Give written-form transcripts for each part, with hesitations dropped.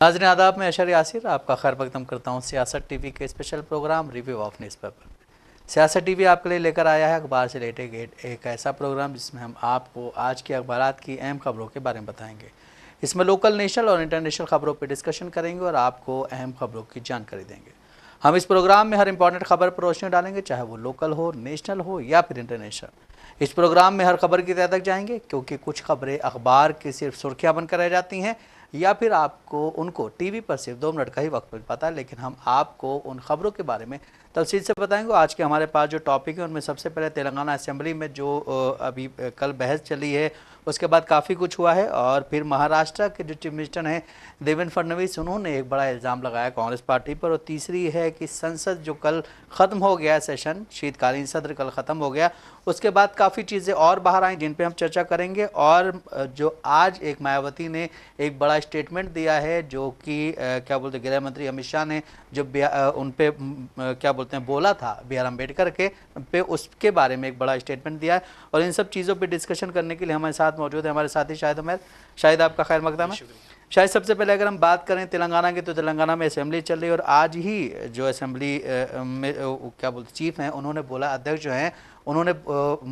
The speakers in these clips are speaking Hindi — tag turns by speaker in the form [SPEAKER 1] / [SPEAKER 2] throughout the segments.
[SPEAKER 1] नाज़रीन आदाब, में अशर यासिर आपका खैर मकदम करता हूँ सियासत टीवी के special programme review of newspaper. Siasat TV आपके लिए लेकर आया है अखबार से रिलेटेड एक ऐसा प्रोग्राम जिसमें हम आपको आज के अखबारात की अहम खबरों के बारे में बताएंगे। इसमें लोकल, नेशनल और इंटरनेशनल खबरों पर डिस्कशन करेंगे और आपको अहम खबरों की जानकारी देंगे। हम इस प्रोग्राम में हर इंपॉर्टेंट खबर पर रोशनी डालेंगे, चाहे वो लोकल हो, नेशनल हो या फिर इंटरनेशनल। इस प्रोग्राम में हर खबर की तह तक जाएंगे, क्योंकि कुछ खबरें अखबार की सिर्फ सुर्खियां बनकर रह जाती हैं या फिर आपको उनको टीवी पर सिर्फ 2 मिनट का ही वक्त मिल पाता है, लेकिन हम आपको उन खबरों के बारे में तफसील से बताएंगे। आज के हमारे पास जो टॉपिक है उनमें सबसे पहले तेलंगाना असेंबली में जो अभी कल बहस चली है, उसके बाद काफ़ी कुछ हुआ है। और फिर महाराष्ट्र के जो चीफ मिनिस्टर हैं देवेंद्र फडणवीस, उन्होंने एक बड़ा इल्ज़ाम लगाया कांग्रेस पार्टी पर। और तीसरी है कि संसद जो कल ख़त्म हो गया सेशन, शीतकालीन सत्र कल ख़त्म हो गया, उसके बाद काफ़ी चीज़ें और बाहर आई जिन पे हम चर्चा करेंगे। और जो आज एक मायावती ने एक बड़ा स्टेटमेंट दिया है, जो कि क्या बोलते गृह मंत्री अमित शाह ने जो उन पे क्या बोलते हैं बोला था B.R. अम्बेडकर के पे, उसके बारे में एक बड़ा स्टेटमेंट दिया है। और इन सब चीज़ों पे डिस्कशन करने के लिए हमारे साथ मौजूद है हमारे साथी शाहिद उमर। शाहिद, आपका खैर मकदम है। शायद सबसे पहले अगर हम बात करें तेलंगाना की, तो तेलंगाना में असेंबली चल रही है और आज ही जो असेंबली में क्या बोलते चीफ हैं, उन्होंने बोला, अध्यक्ष जो हैं उन्होंने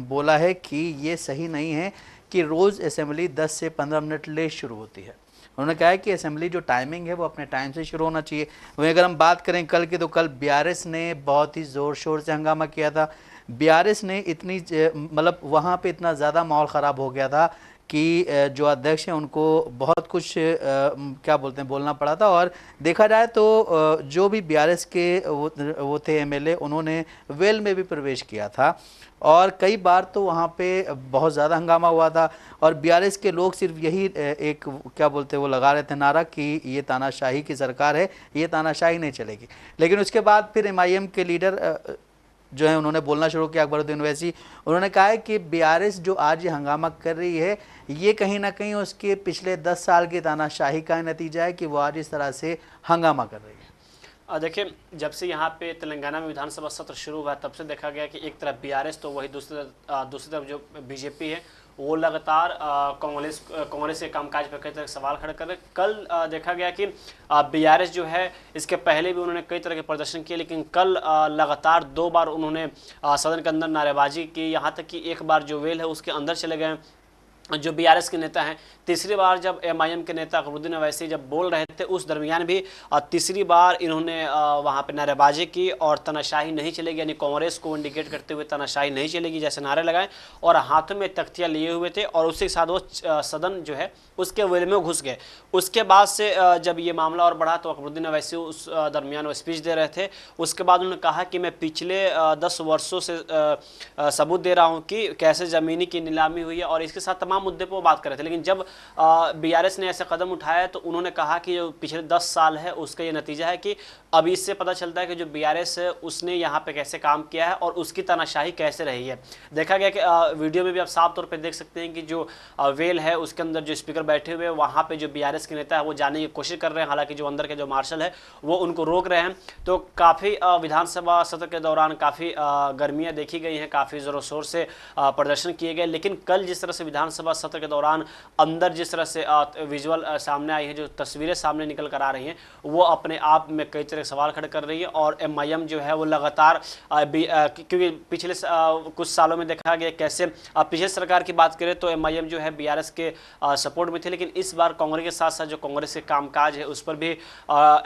[SPEAKER 1] बोला है कि ये सही नहीं है कि रोज़ असेंबली 10 से 15 मिनट लेट शुरू होती है। उन्होंने कहा है कि असेंबली जो टाइमिंग है वो अपने टाइम से शुरू होना चाहिए। वहीं अगर हम बात करें कल की, तो कल BRS ने बहुत ही ज़ोर शोर से हंगामा किया था। BRS ने इतनी मतलब वहाँ पे इतना ज़्यादा माहौल ख़राब हो गया था कि जो अध्यक्ष हैं उनको बहुत कुछ क्या बोलते हैं बोलना पड़ा था। और देखा जाए तो जो भी BRS के वो थे MLA, उन्होंने वेल में भी प्रवेश किया था और कई बार तो वहाँ पे बहुत ज़्यादा हंगामा हुआ था। और BRS के लोग सिर्फ यही एक क्या बोलते हैं वो लगा रहे थे नारा कि ये तानाशाही की सरकार है, ये तानाशाही नहीं चलेगी। लेकिन उसके बाद फिर MIM के लीडर जो है उन्होंने बोलना शुरू किया, अकबरुद्दीन ओवैसी। उन्होंने कहा है कि BRS जो आज ये हंगामा कर रही है, ये कहीं ना कहीं उसके पिछले 10 साल की तानाशाही का नतीजा है कि वो आज इस तरह से हंगामा कर रही है।
[SPEAKER 2] देखिए, जब से यहाँ पे तेलंगाना में विधानसभा सत्र शुरू हुआ तब से देखा गया कि एक तरफ BRS तो वही दूसरी तरफ जो BJP है वो लगातार कांग्रेस के कामकाज पर कई तरह के सवाल खड़े कर रहे। कल देखा गया कि BRS जो है इसके पहले भी उन्होंने कई तरह के प्रदर्शन किए, लेकिन कल लगातार 2 बार उन्होंने सदन के अंदर नारेबाजी की। यहाँ तक कि एक बार जो वेल है उसके अंदर चले गए जो BRS के नेता हैं। तीसरी बार जब MIM के नेता अकबरुद्दीन ओवैसी जब बोल रहे थे, उस दरमियान भी तीसरी बार इन्होंने वहाँ पे नारेबाजी की और तानाशाही नहीं चलेगी, यानी कांग्रेस को इंडिकेट करते हुए तानाशाही नहीं चलेगी जैसे नारे लगाए और हाथों में तख्तियाँ लिए हुए थे और उसके साथ वो सदन जो है उसके वेल में घुस गए। उसके बाद से जब ये मामला और बढ़ा तो अकबरुद्दीन ओवैसी उस दरमियान वो स्पीच दे रहे थे। उसके बाद उन्होंने कहा कि मैं पिछले 10 वर्षों से सबूत दे रहा हूँ कि कैसे ज़मीनी की नीलामी हुई है और इसके साथ तमाम मुद्दे पर वो बात कर रहे थे। लेकिन जब BRS ने ऐसे कदम उठाया तो उन्होंने कहा कि जो पिछले 10 साल है उसका ये नतीजा है कि अब इससे पता चलता है कि जो BRS है उसने यहाँ पे कैसे काम किया है और उसकी तानाशाही कैसे रही है। देखा गया कि वीडियो में भी आप साफ तौर पे देख सकते हैं कि जो वेल है उसके अंदर जो स्पीकर बैठे हुए हैं वहाँ पे जो BRS के नेता है वो जाने की कोशिश कर रहे हैं, हालांकि जो अंदर के जो मार्शल है वो उनको रोक रहे हैं। तो काफ़ी विधानसभा सत्र के दौरान काफ़ी गर्मियाँ देखी गई हैं, काफ़ी ज़ोरों शोर से प्रदर्शन किए गए। लेकिन कल जिस तरह से विधानसभा सत्र के दौरान अंदर जिस तरह से विजुअल सामने आई है, जो तस्वीरें सामने निकल कर आ रही हैं, वो अपने आप में कई तरह के सवाल खड़े कर रही है। और MIM जो है वो लगातार क्योंकि पिछले कुछ सालों में देखा गया कैसे पिछले सरकार की बात करें तो MIM जो है BRS के सपोर्ट में थे, लेकिन इस बार कांग्रेस के साथ साथ जो कांग्रेस के कामकाज है उस पर भी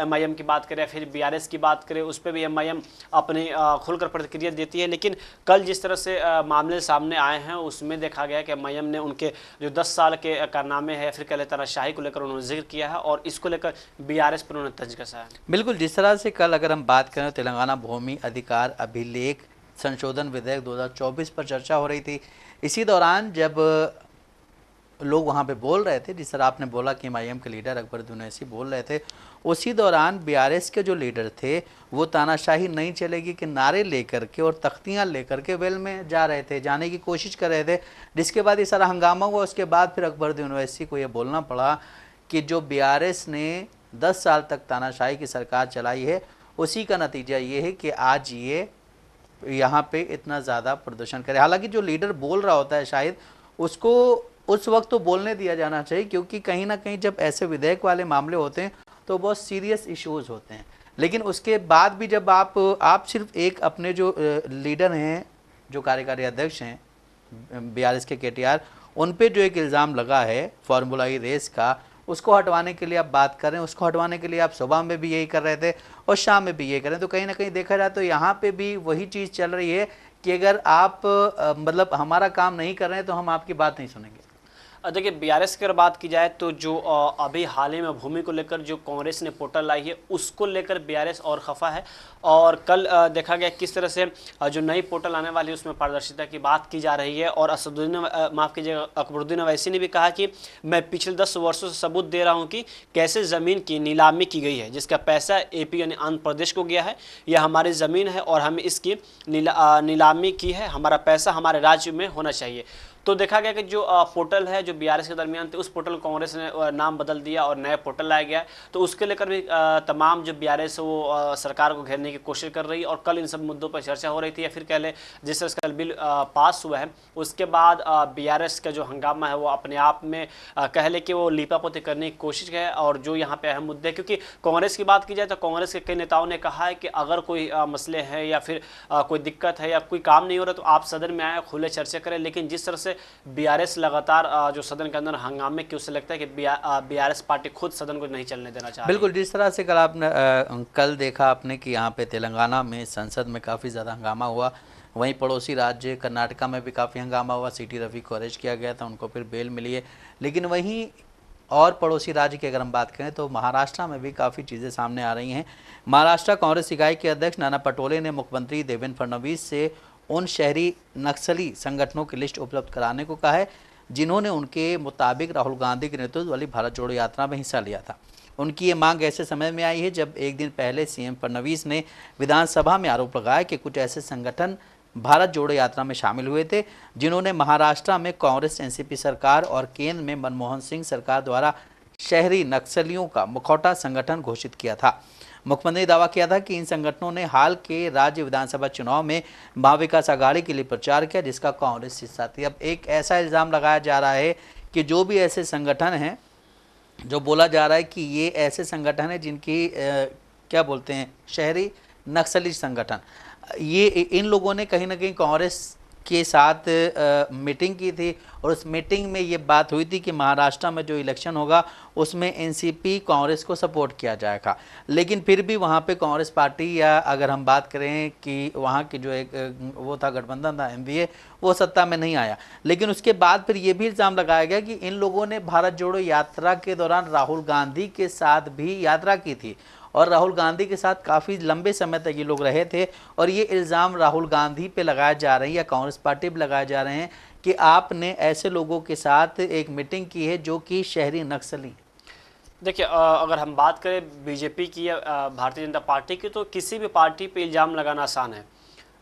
[SPEAKER 2] MIM की बात करें, फिर BRS की बात करें, उस पर भी MIM अपनी खुलकर प्रतिक्रिया देती है। लेकिन कल जिस तरह से मामले सामने आए हैं उसमें देखा गया कि MIM ने उनके जो 10 साल के कारनामे है फिर कल तानाशाही को लेकर उन्होंने जिक्र किया है और इसको लेकर BRS पर उन्होंने तंज कसा है।
[SPEAKER 1] बिल्कुल, जिस तरह से कल अगर हम बात करें तेलंगाना भूमि अधिकार अभिलेख संशोधन विधेयक 2024 पर चर्चा हो रही थी, इसी दौरान जब लोग वहाँ पे बोल रहे थे, जिस तरह आपने बोला कि MIM के लीडर अकबरुद्दीन ओवैसी बोल रहे थे, उसी दौरान BRS के जो लीडर थे वो तानाशाही नहीं चलेगी के नारे लेकर के और तख्तियाँ लेकर के वेल में जा रहे थे, जाने की कोशिश कर रहे थे, जिसके बाद ये सारा हंगामा हुआ। उसके बाद फिर अकबरुद्दीन ओवैसी को ये बोलना पड़ा कि जो BRS ने 10 साल तक तानाशाही की सरकार चलाई है उसी का नतीजा ये है कि आज ये यहाँ पे इतना ज़्यादा प्रदर्शन करे। हालांकि जो लीडर बोल रहा होता है शायद उसको उस वक्त तो बोलने दिया जाना चाहिए, क्योंकि कहीं ना कहीं जब ऐसे विधेयक वाले मामले होते हैं तो बहुत सीरियस इश्यूज होते हैं। लेकिन उसके बाद भी जब आप सिर्फ एक अपने जो लीडर हैं, जो कार्यकारी अध्यक्ष हैं बीआरएस के केटीआर, उन पे जो एक इल्ज़ाम लगा है फार्मूला ई रेस का, उसको हटवाने के लिए आप बात करें, उसको हटवाने के लिए आप सुबह में भी यही कर रहे थे और शाम में भी यही करें, तो कहीं ना कहीं देखा जाए तो यहाँ पे भी वही चीज़ चल रही है कि अगर आप मतलब हमारा काम नहीं कर रहे हैं तो हम आपकी बात नहीं सुनेंगे।
[SPEAKER 2] देखिए बीआरएस की अगर बात की जाए तो जो अभी हाल ही में भूमि को लेकर जो कांग्रेस ने पोर्टल लाई है उसको लेकर बीआरएस और खफा है। और कल देखा गया किस तरह से जो नई पोर्टल आने वाली है उसमें पारदर्शिता की बात की जा रही है। और माफ़ कीजिएगा, अकबरुद्दीन अवैसी ने भी कहा कि मैं पिछले 10 वर्षों से सबूत दे रहा हूं कि कैसे ज़मीन की नीलामी की गई है, जिसका पैसा एपी यानी आंध्र प्रदेश को गया है। यह हमारी ज़मीन है और हमें इसकी नीलामी की है, हमारा पैसा हमारे राज्य में होना चाहिए। तो देखा गया कि जो पोर्टल है जो बीआरएस के दरमियान थे, उस पोर्टल कांग्रेस ने नाम बदल दिया और नया पोर्टल लाया गया है। तो उसके लेकर भी तमाम जो बीआरएस है वो सरकार को घेरने की कोशिश कर रही है। और कल इन सब मुद्दों पर चर्चा हो रही थी, या फिर कह लें जिस तरह से कल बिल पास हुआ है उसके बाद बीआरएस का जो हंगामा है वो अपने आप में कह लें कि वो लीपापोती करने की कोशिश है। और जो यहाँ पे अहम मुद्दे, क्योंकि कांग्रेस की बात की जाए तो कांग्रेस के कई नेताओं ने कहा है कि अगर कोई मसले हैं या फिर कोई दिक्कत है या कोई काम नहीं हो रहा तो आप सदन में आए, खुले चर्चा करें। लेकिन जिस तरह से बीआरएस लगातार जो सदन के अंदर हंगामे की, उससे लगता है कि बीआरएस पार्टी खुद सदन को नहीं चलने देना चाह रही।
[SPEAKER 1] बिल्कुल, जिस तरह से कल देखा आपने कि यहाँ पे तेलंगाना में संसद में काफ़ी ज़्यादा हंगामा हुआ, वहीं पड़ोसी राज्य कर्नाटका में भी काफ़ी हंगामा हुआ, सीटी रवि को अरेस्ट किया गया था, उनको फिर बेल मिली है। लेकिन वहीं और पड़ोसी राज्य की अगर हम बात करें तो महाराष्ट्र में भी काफ़ी चीज़ें सामने आ रही हैं। महाराष्ट्र कांग्रेस इकाई के अध्यक्ष नाना पटोले ने मुख्यमंत्री देवेंद्र फडणवीस से उन शहरी नक्सली संगठनों की लिस्ट उपलब्ध कराने को कहा है जिन्होंने उनके मुताबिक राहुल गांधी के नेतृत्व वाली भारत जोड़ो यात्रा में हिस्सा लिया था। उनकी ये मांग ऐसे समय में आई है जब एक दिन पहले सीएम फडणवीस ने विधानसभा में आरोप लगाया कि कुछ ऐसे संगठन भारत जोड़ो यात्रा में शामिल हुए थे जिन्होंने महाराष्ट्र में कांग्रेस एनसीपी सरकार और केंद्र में मनमोहन सिंह सरकार द्वारा शहरी नक्सलियों का मुखौटा संगठन घोषित किया था। मुख्यमंत्री ने दावा किया था कि इन संगठनों ने हाल के राज्य विधानसभा चुनाव में महाविकास आघाड़ी के लिए प्रचार किया जिसका कांग्रेस हिस्सा थी। अब एक ऐसा इल्ज़ाम लगाया जा रहा है कि जो भी ऐसे संगठन हैं, जो बोला जा रहा है कि ये ऐसे संगठन हैं जिनकी क्या बोलते हैं, शहरी नक्सली संगठन, ये इन लोगों ने कहीं ना कहीं कांग्रेस के साथ मीटिंग की थी और उस मीटिंग में ये बात हुई थी कि महाराष्ट्र में जो इलेक्शन होगा उसमें एनसीपी कांग्रेस को सपोर्ट किया जाएगा। लेकिन फिर भी वहाँ पे कांग्रेस पार्टी, या अगर हम बात करें कि वहाँ की जो एक वो था गठबंधन था एमवीए, वो सत्ता में नहीं आया। लेकिन उसके बाद फिर ये भी इल्ज़ाम लगाया गया कि इन लोगों ने भारत जोड़ो यात्रा के दौरान राहुल गांधी के साथ भी यात्रा की थी और राहुल गांधी के साथ काफ़ी लंबे समय तक ये लोग रहे थे। और ये इल्ज़ाम राहुल गांधी पे लगाए जा रहे हैं या कांग्रेस पार्टी पे लगाए जा रहे हैं कि आपने ऐसे लोगों के साथ एक मीटिंग की है जो कि शहरी नक्सली।
[SPEAKER 2] देखिए अगर हम बात करें बीजेपी की या भारतीय जनता पार्टी की, तो किसी भी पार्टी पे इल्ज़ाम लगाना आसान है।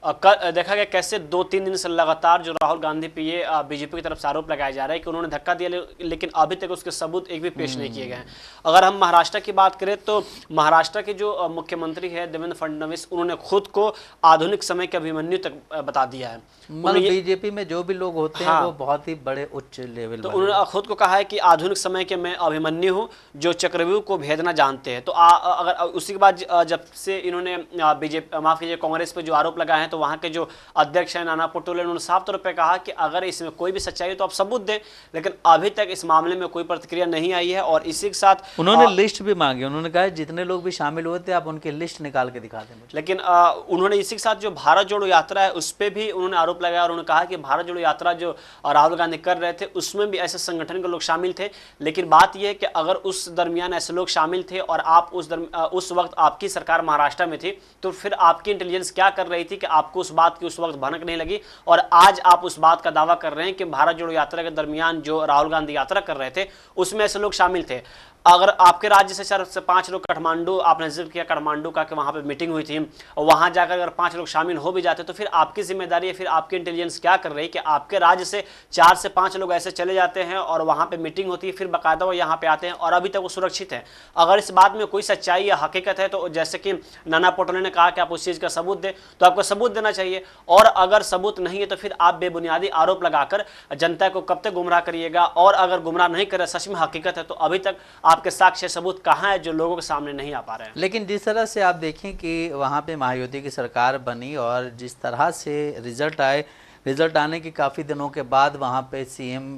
[SPEAKER 2] देखा गया कैसे 2-3 दिन से लगातार जो राहुल गांधी पे ये बीजेपी की तरफ से आरोप लगाया जा रहा है कि उन्होंने धक्का दिया, लेकिन अभी तक उसके सबूत एक भी पेश नहीं किए गए हैं। अगर हम महाराष्ट्र की बात करें तो महाराष्ट्र के जो मुख्यमंत्री है देवेंद्र फडणवीस, उन्होंने खुद को आधुनिक समय के अभिमन्यु तक बता दिया है।
[SPEAKER 1] मतलब बीजेपी में जो भी लोग होते हैं वो बहुत ही बड़े उच्च लेवल,
[SPEAKER 2] तो उन्होंने खुद को कहा है कि आधुनिक समय के मैं अभिमन्यु हूँ जो चक्रव्यूह को भेदना जानते हैं। तो अगर उसी के बाद जब से इन्होंने बीजेपी माफ कीजिए कांग्रेस पे जो आरोप लगाए हैं, तो वहाँ के जो अध्यक्ष हैं नाना पटोले, उन्होंने साफ तौर पर कहा कि अगर इसमें कोई भी सच्चाई है तो आप सबूत दें। लेकिन अभी तक इस मामले में कोई प्रतिक्रिया नहीं आई है। और इसी के साथ
[SPEAKER 1] उन्होंने लिस्ट भी मांगी, उन्होंने कहा जितने लोग भी शामिल हुए थे आप उनकी लिस्ट निकाल के दिखा दें मुझे।
[SPEAKER 2] लेकिन उन्होंने इसी के साथ जो भारत जोड़ो यात्रा है उस पर भी उन्होंने आरोप लगाया और उन्होंने कहा कि भारत जोड़ो यात्रा जो राहुल गांधी कर रहे थे उसमें भी ऐसे संगठन के लोग शामिल थे। लेकिन बात यह है कि अगर उस दरमियान ऐसे लोग शामिल थे और आप उस वक्त आपकी सरकार महाराष्ट्र में थी, तो फिर आपकी इंटेलिजेंस क्या कर रही थी कि आपको उस बात की उस वक्त भनक नहीं लगी। और आज आप उस बात का दावा कर रहे हैं कि भारत जोड़ो यात्रा के दरमियान जो राहुल गांधी यात्रा कर रहे थे उसमें ऐसे लोग शामिल थे। अगर आपके राज्य से 4 से 5 लोग काठमांडू, आपने जिक्र किया काठमांडू का कि वहाँ पे मीटिंग हुई थी, और वहाँ जाकर अगर 5 लोग शामिल हो भी जाते तो फिर आपकी जिम्मेदारी है, फिर आपकी इंटेलिजेंस क्या कर रही है कि आपके राज्य से 4 से 5 लोग ऐसे चले जाते हैं और वहाँ पे मीटिंग होती है, फिर बाकायदा वो यहाँ पे आते हैं और अभी तक वो सुरक्षित हैं। अगर इस बात में कोई सच्चाई या हकीकत है तो जैसे कि नाना पटोले ने कहा कि आप उस चीज़ का सबूत दें, तो आपको सबूत देना चाहिए। और अगर सबूत नहीं है तो फिर आप बेबुनियादी आरोप लगाकर जनता को कब तक गुमराह करिएगा। और अगर गुमराह नहीं करे, सच में हकीकत है, तो अभी तक आपके साक्ष्य सबूत कहाँ है जो लोगों के सामने नहीं आ पा रहे हैं?
[SPEAKER 1] लेकिन जिस तरह से आप देखें कि वहाँ पे महायुति की सरकार बनी और जिस तरह से रिजल्ट आए, रिजल्ट आने के काफ़ी दिनों के बाद वहाँ पे सीएम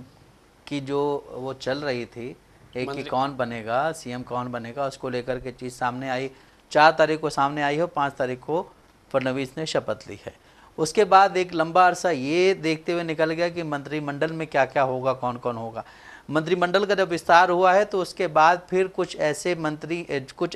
[SPEAKER 1] की जो वो चल रही थी एक कि कौन बनेगा सीएम, कौन बनेगा, उसको लेकर के चीज़ सामने आई। 4 तारीख को सामने आई हो, 5 तारीख को फडणवीस ने शपथ ली है। उसके बाद एक लंबा अरसा ये देखते हुए निकल गया कि मंत्रिमंडल में क्या क्या होगा, कौन कौन होगा। मंत्रिमंडल का जब विस्तार हुआ है तो उसके बाद फिर कुछ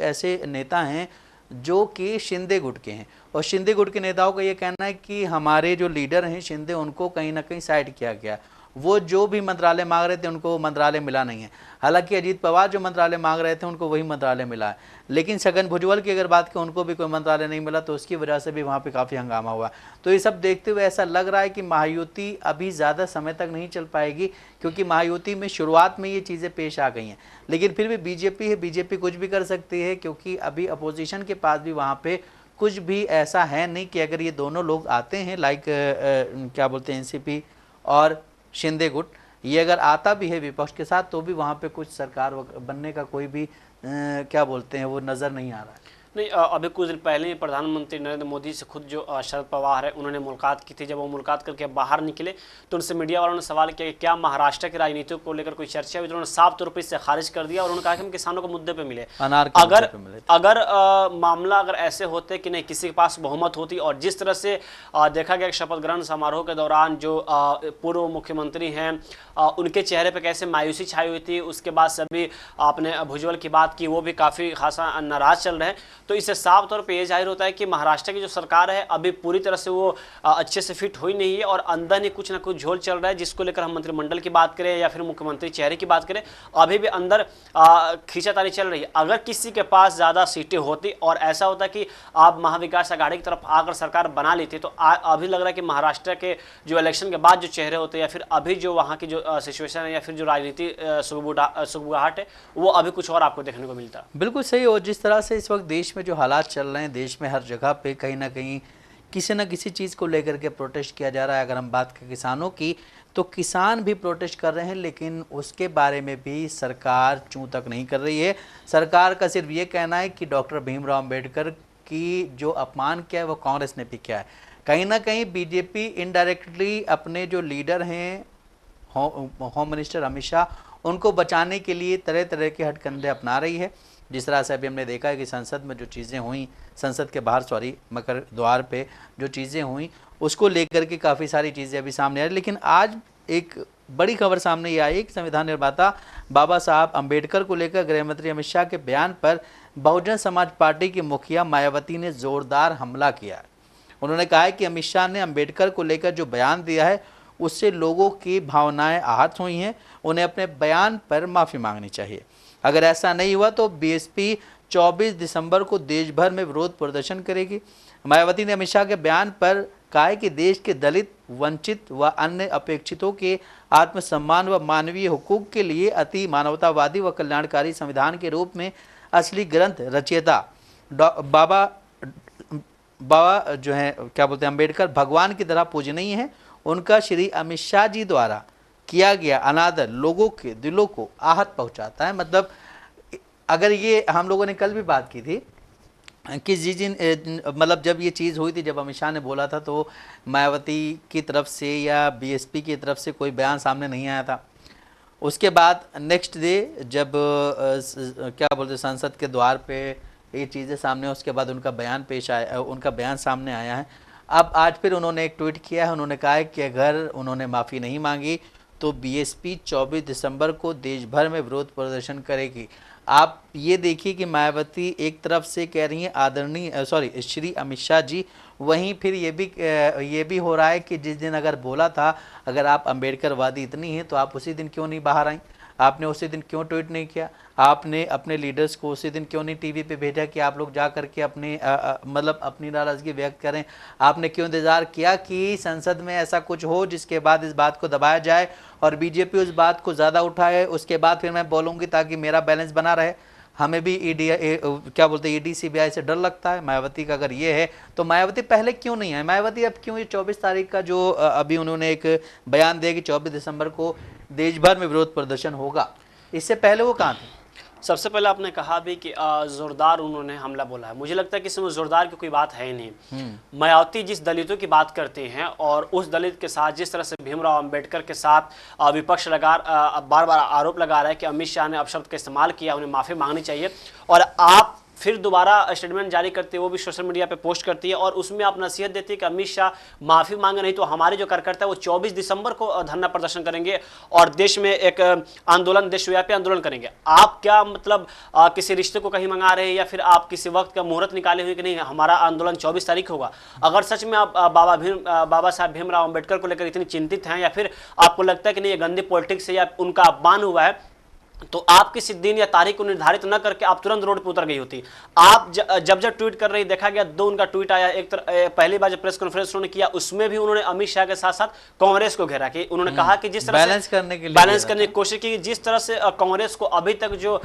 [SPEAKER 1] ऐसे नेता हैं जो कि शिंदे गुट के हैं, और शिंदे गुट के नेताओं का ये कहना है कि हमारे जो लीडर हैं शिंदे, उनको कहीं ना कहीं साइड किया गया। वो जो भी मंत्रालय मांग रहे थे उनको मंत्रालय मिला नहीं है। हालांकि अजीत पवार जो मंत्रालय मांग रहे थे उनको वही मंत्रालय मिला है, लेकिन छगन भुजबल की अगर बात करें उनको भी कोई मंत्रालय नहीं मिला, तो उसकी वजह से भी वहाँ पे काफ़ी हंगामा हुआ। तो ये सब देखते हुए ऐसा लग रहा है कि महायुति अभी ज़्यादा समय तक नहीं चल पाएगी, क्योंकि महायुति में शुरुआत में ये चीज़ें पेश आ गई हैं। लेकिन फिर भी बीजेपी है, बीजेपी कुछ भी कर सकती है, क्योंकि अभी अपोजिशन के पास भी वहाँ पर कुछ भी ऐसा है नहीं कि अगर ये दोनों लोग आते हैं, लाइक क्या बोलते हैं एनसीपी और शिंदे गुट, ये अगर आता भी है विपक्ष के साथ, तो भी वहाँ पे कुछ सरकार बनने का कोई भी क्या बोलते हैं वो नज़र नहीं आ रहा है।
[SPEAKER 2] नहीं, अभी कुछ दिन पहले ही प्रधानमंत्री नरेंद्र मोदी से खुद जो शरद पवार है उन्होंने मुलाकात की थी। जब वो मुलाकात करके बाहर निकले तो उनसे मीडिया वालों ने सवाल किया कि क्या महाराष्ट्र की राजनीति को लेकर कोई चर्चा हुई, तो उन्होंने साफ तौर पर इससे खारिज कर दिया और उन्होंने कहा कि हम किसानों को मुद्दे पे मिले। अगर मामला अगर ऐसे होते कि नहीं किसी के पास बहुमत होती, और जिस तरह से देखा गया शपथ ग्रहण समारोह के दौरान जो पूर्व मुख्यमंत्री हैं उनके चेहरे पर कैसे मायूसी छाई हुई थी, उसके बाद सभी आपने भुजबल की बात की, वो भी काफ़ी खासा नाराज चल रहे हैं। तो इससे साफ तौर पे ये जाहिर होता है कि महाराष्ट्र की जो सरकार है अभी पूरी तरह से वो अच्छे से फिट हुई नहीं है, और अंदर ही कुछ ना कुछ झोल चल रहा है। जिसको लेकर हम मंत्रिमंडल की बात करें या फिर मुख्यमंत्री चेहरे की बात करें, अभी भी अंदर खींचातानी चल रही है। अगर किसी के पास ज़्यादा सीटें होती और ऐसा होता कि आप महाविकास आघाड़ी की तरफ आकर सरकार बना लेती, तो अभी लग रहा है कि महाराष्ट्र के जो इलेक्शन के बाद जो चेहरे होते या फिर अभी जो वहाँ की जो सिचुएशन है या फिर जो राजनीति सुगबुगाहट है, वो अभी कुछ और आपको देखने को मिलता।
[SPEAKER 1] बिल्कुल सही। और जिस तरह से इस वक्त देश में जो हालात चल रहे हैं, देश में हर जगह पे कहीं ना कहीं किसी न किसी चीज़ को लेकर के प्रोटेस्ट किया जा रहा है। अगर हम बात करें किसानों की, तो किसान भी प्रोटेस्ट कर रहे हैं, लेकिन उसके बारे में भी सरकार चूं तक नहीं कर रही है। सरकार का सिर्फ ये कहना है कि डॉक्टर भीमराव अंबेडकर की जो अपमान किया है वो कांग्रेस ने भी किया है। कहीं ना कहीं बीजेपी इनडायरेक्टली अपने जो लीडर हैं होम मिनिस्टर अमित शाह, उनको बचाने के लिए तरह तरह के हथकंडे अपना रही है। जिस तरह से अभी हमने देखा है कि संसद में जो चीज़ें हुई, संसद के बाहर मकर द्वार पे जो चीज़ें हुई, उसको लेकर के काफ़ी सारी चीज़ें अभी सामने आ रही। लेकिन आज एक बड़ी खबर सामने ये आई कि संविधान निर्माता बाबा साहब अम्बेडकर को लेकर गृह मंत्री अमित शाह के बयान पर बहुजन समाज पार्टी की मुखिया मायावती ने जोरदार हमला किया। उन्होंने कहा है कि अमित शाह ने अम्बेडकर को लेकर जो बयान दिया है उससे लोगों की भावनाएं आहत हुई हैं, उन्हें अपने बयान पर माफ़ी मांगनी चाहिए। अगर ऐसा नहीं हुआ तो बीएसपी 24 दिसंबर को देश भर में विरोध प्रदर्शन करेगी। मायावती ने अमित शाह के बयान पर कहा है कि देश के दलित, वंचित व अन्य अपेक्षितों के आत्मसम्मान व मानवीय हुकूक के लिए अति मानवतावादी व कल्याणकारी संविधान के रूप में असली ग्रंथ रचयिता बाबा जो है क्या बोलते हैं अम्बेडकर भगवान की तरह पूजनीय है। उनका श्री अमित शाह जी द्वारा किया गया अनादर लोगों के दिलों को आहत पहुंचाता है। मतलब अगर ये हम लोगों ने कल भी बात की थी कि मतलब जब ये चीज़ हुई थी, जब अमित शाह ने बोला था, तो मायावती की तरफ से या बीएसपी की तरफ से कोई बयान सामने नहीं आया था। उसके बाद नेक्स्ट डे जब क्या बोलते संसद के द्वार पे ये चीज़ें सामने, उसके बाद उनका बयान पेश आया, उनका बयान सामने आया है। अब आज फिर उन्होंने एक ट्वीट किया है। उन्होंने कहा है कि अगर उन्होंने माफ़ी नहीं मांगी तो बीएसपी 24 दिसंबर को देश भर में विरोध प्रदर्शन करेगी। आप ये देखिए कि मायावती एक तरफ से कह रही हैं आदरणीय श्री अमित शाह जी, वहीं फिर ये भी हो रहा है कि जिस दिन अगर बोला था अगर आप अम्बेडकरवादी इतनी हैं तो आप उसी दिन क्यों नहीं बाहर आई, आपने उसी दिन क्यों ट्वीट नहीं किया, आपने अपने लीडर्स को उसी दिन क्यों नहीं टीवी पे भेजा कि आप लोग जा करके अपने मतलब अपनी नाराज़गी व्यक्त करें, आपने क्यों इंतज़ार किया कि संसद में ऐसा कुछ हो जिसके बाद इस बात को दबाया जाए और बीजेपी उस बात को ज़्यादा उठाए, उसके बाद फिर मैं बोलूँगी ताकि मेरा बैलेंस बना रहे। हमें भी ईडी सीबीआई से डर लगता है। मायावती का अगर ये है तो मायावती पहले क्यों नहीं है, मायावती अब क्यों ये 24 तारीख का जो अभी उन्होंने एक बयान दिया कि 24 दिसंबर को देश भर में विरोध प्रदर्शन होगा, इससे पहले वो कहाँ थे?
[SPEAKER 2] सबसे पहले आपने कहा भी कि जोरदार उन्होंने हमला बोला है। मुझे लगता है कि इसमें जोरदार की कोई बात है ही नहीं। मायावती जिस दलितों की बात करते हैं और उस दलित के साथ जिस तरह से भीमराव अंबेडकर के साथ विपक्ष बार बार आरोप लगा रहा है कि अमित शाह ने अपशब्द का इस्तेमाल किया, उन्हें माफ़ी मांगनी चाहिए, और आप फिर दोबारा स्टेटमेंट जारी करते हैं, वो भी सोशल मीडिया पे पोस्ट करती है और उसमें आप नसीहत देती है कि अमित शाह माफ़ी मांगे, नहीं तो हमारे जो कार्यकर्ता है वो 24 दिसंबर को धरना प्रदर्शन करेंगे और देश में एक आंदोलन, देशव्यापी आंदोलन करेंगे। आप क्या मतलब किसी रिश्ते को कहीं मंगा रहे हैं या फिर आप किसी वक्त का मुहूर्त निकाले हुए कि नहीं हमारा आंदोलन 24 तारीख होगा? अगर सच में आप बाबा साहब भीमराव अम्बेडकर को लेकर इतनी चिंतित हैं या फिर आपको लगता है कि नहीं ये गंदी पॉलिटिक्स से या उनका अपमान हुआ है, तो आप किसी दिन या तारीख को निर्धारित न करके आप तुरंत रोड पर उतर गई होती। आप जब ट्वीट कर रही, देखा गया 2 उनका ट्वीट आया। पहली बार जब प्रेस कॉन्फ्रेंस उन्होंने किया उसमें भी उन्होंने अमित शाह के साथ साथ कांग्रेस को घेरा कि उन्होंने कहा कि जिस तरह
[SPEAKER 1] बैलेंस करने की
[SPEAKER 2] कोशिश की, जिस तरह से कांग्रेस को अभी तक जो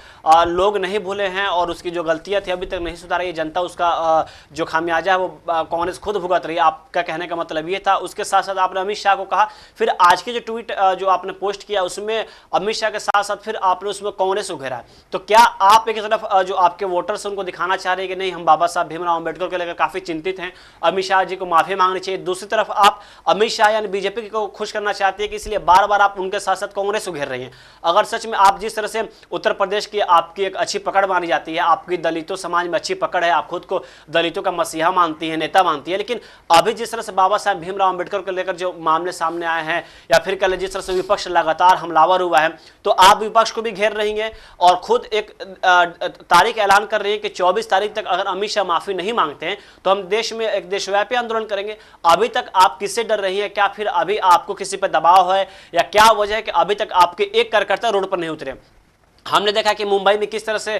[SPEAKER 2] लोग नहीं भूले हैं और उसकी जो गलतियां थी अभी तक नहीं सुधारी, जनता उसका जो खामियाजा है वो कांग्रेस खुद भुगत रही है। आपका कहने का मतलब ये था। उसके साथ साथ आपने अमित शाह को कहा, फिर आज के जो ट्वीट जो आपने पोस्ट किया उसमें अमित शाह के साथ साथ फिर आपने उसमें कांग्रेस को घेरा। तो क्या आप एक तरफ जो आपके वोटर्स उनको दिखाना चाह रहे हैं कि नहीं हम बाबा साहब भीमराव अंबेडकर को लेकर काफी चिंतित हैं, अमित शाह जी को माफी मांगनी चाहिए, दूसरी तरफ आप अमित शाह यानी बीजेपी को खुश करना चाहते हैं कि इसलिए बार बार आप उनके साथ साथ कांग्रेस को घेर रही हैं? अगर सच में आप जिस तरह से उत्तर प्रदेश की आपकी एक अच्छी पकड़ मानी जाती है, आपकी दलितों समाज में अच्छी पकड़ है, आप खुद को दलितों का मसीहा मानती है, नेता मानती है, लेकिन अभी जिस तरह से बाबा साहब भीमराव अंबेडकर को लेकर जो मामले सामने आए हैं या फिर कल जिस तरह से विपक्ष लगातार हमलावर हुआ है, तो आप विपक्ष को भी घेर रही हैं और खुद एक तारीख ऐलान कर रही है कि 24 तारीख तक अगर अमित शाह माफी नहीं मांगते हैं तो हम देश में एक देशव्यापी आंदोलन करेंगे। अभी तक आप किससे डर रही हैं? क्या फिर अभी आपको किसी पर दबाव है या क्या वजह है कि अभी तक आपके एक कार्यकर्ता रोड पर नहीं उतरे? हमने देखा कि मुंबई में किस तरह से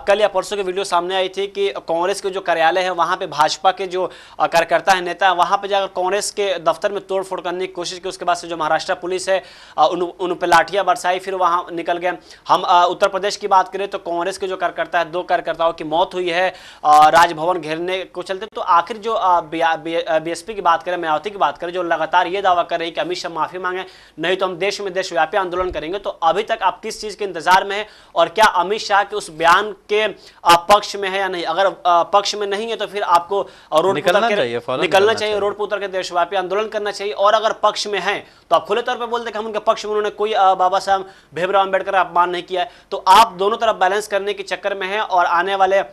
[SPEAKER 2] कल या परसों की वीडियो सामने आई थी कि कांग्रेस के जो कार्यालय है वहां पे भाजपा के जो कार्यकर्ता है, नेता है, वहां पे जाकर कांग्रेस के दफ्तर में तोड़फोड़ करने की कोशिश की। उसके बाद से जो महाराष्ट्र पुलिस है उन पर लाठियां बरसाई, फिर वहां निकल गए। हम उत्तर प्रदेश की बात करें तो कांग्रेस के जो कार्यकर्ता है, 2 कार्यकर्ताओं की मौत हुई है राजभवन घेरने को चलते। तो आखिर जो बीएसपी की बात करें, मायावती की बात करें, जो लगातार ये दावा कर रही है कि अमित शाह माफी मांगे, नहीं तो हम देश में देशव्यापी आंदोलन करेंगे, तो अभी तक आप किस चीज के इंतजार में है और क्या अमित शाह के उस बयान के पक्ष में है या नहीं? अगर पक्ष में नहीं है तो फिर आपको रोड पर निकलना चाहिए, रोड पर उतर के देशव्यापी आंदोलन करना चाहिए, और अगर पक्ष में है तो आप खुले तौर पे बोलते कि हम उनके पक्ष में, उन्होंने कोई बाबा साहब भीमराव अंबेडकर का अपमान नहीं किया है। तो आप दोनों तरफ बैलेंस करने के चक्कर में हैं और आने वाले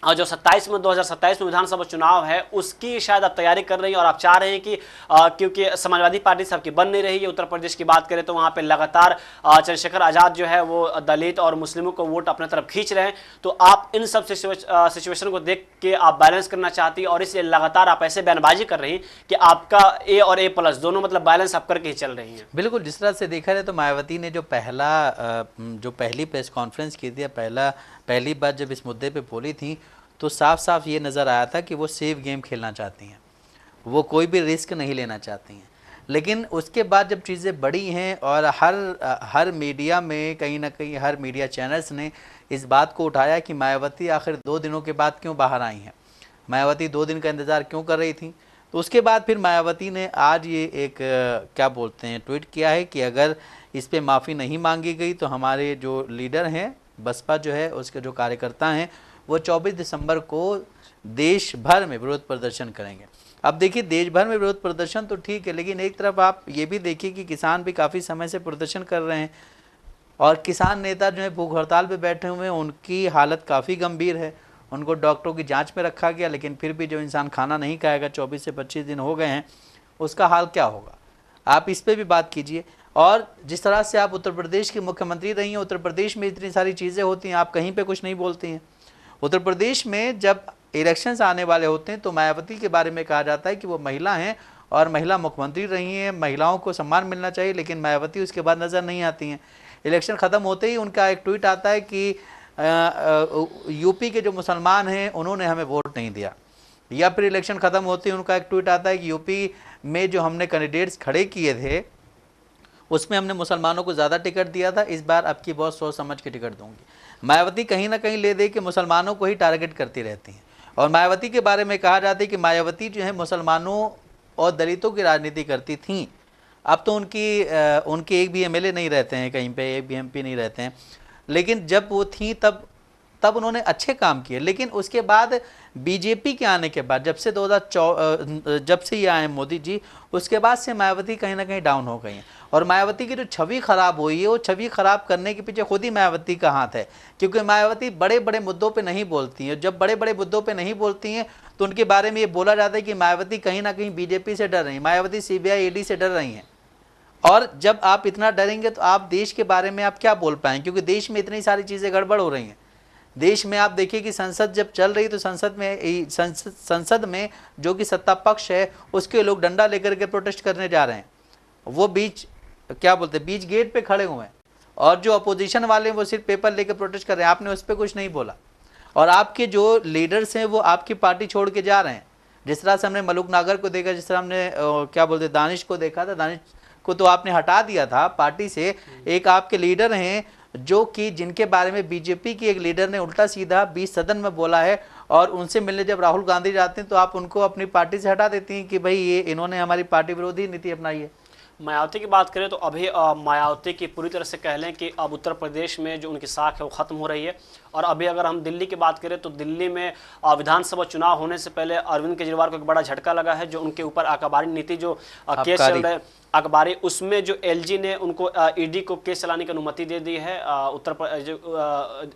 [SPEAKER 2] और जो 2027 में विधानसभा चुनाव है उसकी शायद आप तैयारी कर रही हैं और आप चाह रहे हैं कि क्योंकि समाजवादी पार्टी सबकी बन नहीं रही है। उत्तर प्रदेश की बात करें तो वहाँ पे लगातार चंद्रशेखर आज़ाद जो है वो दलित और मुस्लिमों को वोट अपने तरफ खींच रहे हैं। तो आप इन सब सिचुएशन को देख के आप बैलेंस करना चाहती है और इसलिए लगातार आप ऐसे बयानबाजी कर रही हैं कि आपका ए और A+ दोनों मतलब बैलेंस आप करके ही चल रही हैं।
[SPEAKER 1] बिल्कुल, जिस तरह से देखा जाए तो मायावती ने जो पहली प्रेस कॉन्फ्रेंस की थी, पहली बार जब इस मुद्दे पे बोली थी तो साफ साफ ये नज़र आया था कि वो सेफ गेम खेलना चाहती हैं, वो कोई भी रिस्क नहीं लेना चाहती हैं। लेकिन उसके बाद जब चीज़ें बड़ी हैं और हर मीडिया में कहीं ना कहीं हर मीडिया चैनल्स ने इस बात को उठाया कि मायावती आखिर 2 दिनों के बाद क्यों बाहर आई हैं, मायावती 2 दिन का इंतज़ार क्यों कर रही थी। तो उसके बाद फिर मायावती ने आज ये एक क्या बोलते हैं ट्वीट किया है कि अगर इस पर माफ़ी नहीं मांगी गई तो हमारे जो लीडर हैं, बसपा जो है उसके जो कार्यकर्ता हैं, वो 24 दिसंबर को देश भर में विरोध प्रदर्शन करेंगे। अब देखिए, देश भर में विरोध प्रदर्शन तो ठीक है, लेकिन एक तरफ आप ये भी देखिए कि किसान भी काफ़ी समय से प्रदर्शन कर रहे हैं और किसान नेता जो है भूख हड़ताल पे बैठे हुए हैं, उनकी हालत काफ़ी गंभीर है। उनको डॉक्टरों की जांच में रखा गया, लेकिन फिर भी जो इंसान खाना नहीं खाएगा, 24 से 25 दिन हो गए हैं, उसका हाल क्या होगा? आप इस पर भी बात कीजिए। और जिस तरह से आप उत्तर प्रदेश की मुख्यमंत्री रही हैं, उत्तर प्रदेश में इतनी सारी चीज़ें होती हैं, आप कहीं पर कुछ नहीं बोलती हैं। उत्तर प्रदेश में जब इलेक्शंस आने वाले होते हैं तो मायावती के बारे में कहा जाता है कि वो महिला हैं और महिला मुख्यमंत्री रही हैं, महिलाओं को सम्मान मिलना चाहिए, लेकिन मायावती उसके बाद नज़र नहीं आती हैं। इलेक्शन ख़त्म होते ही उनका एक ट्वीट आता है कि यूपी के जो मुसलमान हैं उन्होंने हमें वोट नहीं दिया, या फिर इलेक्शन ख़त्म होते ही उनका एक ट्वीट आता है कि यूपी में जो हमने कैंडिडेट्स खड़े किए थे उसमें हमने मुसलमानों को ज़्यादा टिकट दिया था, इस बार अब की बहुत सोच समझ के टिकट दूंगी। मायावती कहीं ना कहीं ले दे के मुसलमानों को ही टारगेट करती रहती हैं। और मायावती के बारे में कहा जाता है कि मायावती जो है मुसलमानों और दलितों की राजनीति करती थीं, अब तो उनके एक भी MLA नहीं रहते हैं, कहीं पे एक भी MP नहीं रहते हैं। लेकिन जब वो थी तब उन्होंने अच्छे काम किए। लेकिन उसके बाद बीजेपी के आने के बाद, जब से 2014 जब से ये आए मोदी जी, उसके बाद से मायावती कहीं ना कहीं डाउन हो गई हैं। और मायावती की जो छवि खराब हुई है, वो छवि खराब करने के पीछे खुद ही मायावती का हाथ है, क्योंकि मायावती बड़े बड़े मुद्दों पे नहीं बोलती हैं। जब बड़े बड़े मुद्दों पे नहीं बोलती हैं तो उनके बारे में ये बोला जाता है कि मायावती कहीं ना कहीं बीजेपी से डर रही, मायावती सीबीआई ईडी से डर रही हैं। और जब आप इतना डरेंगे तो आप देश के बारे में आप क्या बोल पाएंगे, क्योंकि देश में इतनी सारी चीज़ें गड़बड़ हो रही हैं। देश में आप देखिए कि संसद जब चल रही तो संसद में जो कि सत्ता पक्ष है उसके लोग डंडा लेकर के प्रोटेस्ट करने जा रहे हैं, वो बीच बीच गेट पे खड़े हुए हैं, और जो अपोजिशन वाले हैं वो सिर्फ पेपर लेकर प्रोटेस्ट कर रहे हैं। आपने उस पर कुछ नहीं बोला। और आपके जो लीडर्स हैं वो आपकी पार्टी छोड़ के जा रहे हैं। जिस तरह से हमने मलूक नागर को देखा, जिस तरह हमने दानिश को देखा था, दानिश को तो आपने हटा दिया था पार्टी से। एक आपके लीडर हैं जो कि जिनके बारे में बीजेपी की एक लीडर ने उल्टा सीधा 20 सदन में बोला है, और उनसे मिलने जब राहुल गांधी जाते हैं तो आप उनको अपनी पार्टी से हटा देती हैं कि भाई इन्होंने हमारी पार्टी विरोधी नीति अपनाई है।
[SPEAKER 2] मायावती की बात करें तो अभी मायावती की पूरी तरह से कह लें कि अब उत्तर प्रदेश में जो उनकी साख है वो ख़त्म हो रही है। और अभी अगर हम दिल्ली की बात करें तो दिल्ली में विधानसभा चुनाव होने से पहले अरविंद केजरीवाल को एक बड़ा झटका लगा है, जो उनके ऊपर आकाबारी नीति जो केस चल रहा है अखबारी, उसमें जो एलजी ने उनको ईडी को केस चलाने की अनुमति दे दी है।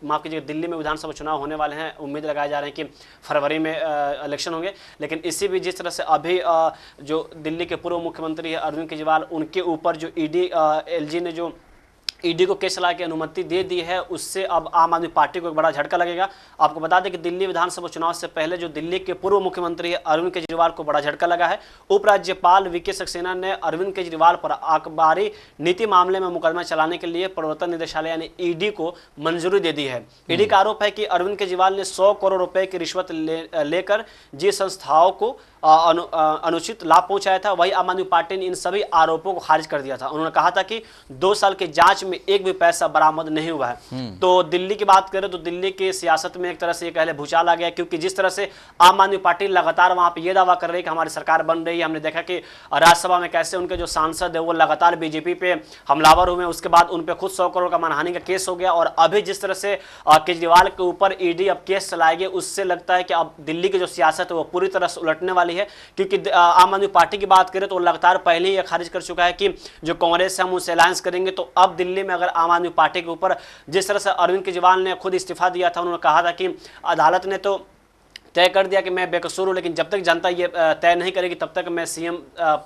[SPEAKER 2] माफ़ कीजिए, दिल्ली में विधानसभा चुनाव होने वाले हैं, उम्मीद लगाए जा रहे हैं कि फरवरी में इलेक्शन होंगे। लेकिन इसी भी जिस तरह से अभी जो दिल्ली के पूर्व मुख्यमंत्री है अरविंद केजरीवाल, उनके ऊपर जो एलजी ने जो ईडी को केस चलाने की अनुमति दे दी है, उससे अब आम आदमी पार्टी को एक बड़ा झटका लगेगा। आपको बता दें कि दिल्ली विधानसभा चुनाव से पहले जो दिल्ली के पूर्व मुख्यमंत्री है अरविंद केजरीवाल को बड़ा झटका लगा है। उपराज्यपाल वीके सक्सेना ने अरविंद केजरीवाल पर आकाबारी नीति मामले में मुकदमा चलाने के लिए प्रवर्तन निदेशालय यानी ईडी को मंजूरी दे दी है। ईडी का आरोप है कि अरविंद केजरीवाल ने 100 करोड़ रुपए की रिश्वत लेकर जिन संस्थाओं को अनुचित लाभ पहुंचाया था, वही आम आदमी पार्टी ने इन सभी आरोपों को खारिज कर दिया था। उन्होंने कहा था कि 2 साल की जांच में एक भी पैसा बरामद नहीं हुआ है। तो दिल्ली की बात करें तो दिल्ली की सियासत में एक तरह से ये कह ले भूचाल आ गया, क्योंकि जिस तरह से आम आदमी पार्टी लगातार वहां पे ये दावा कर रही है कि हमारी सरकार बन रही है। हमने देखा कि राज्यसभा में कैसे उनके जो सांसद है वो लगातार बीजेपी पे हमलावर हुए, उसके बाद उन पर खुद 100 करोड़ का मानहानि का केस हो गया। और अभी जिस तरह से केजरीवाल के ऊपर ईडी अब केस चलाएगी, उससे लगता है कि अब दिल्ली की जो सियासत है वो पूरी तरह से उलटने वाली है। क्योंकि आम आदमी पार्टी की बात करें तो लगातार पहले ही खारिज कर चुका है कि जो कांग्रेस है हम उससे अलायंस करेंगे। तो अब दिल्ली में अगर आम आदमी पार्टी के ऊपर जिस तरह से अरविंद केजरीवाल ने खुद इस्तीफा दिया था, उन्होंने कहा था कि अदालत ने तो तय कर दिया कि मैं बेकसूर हूं, लेकिन जब तक जनता ये तय नहीं करेगी तब तक मैं सीएम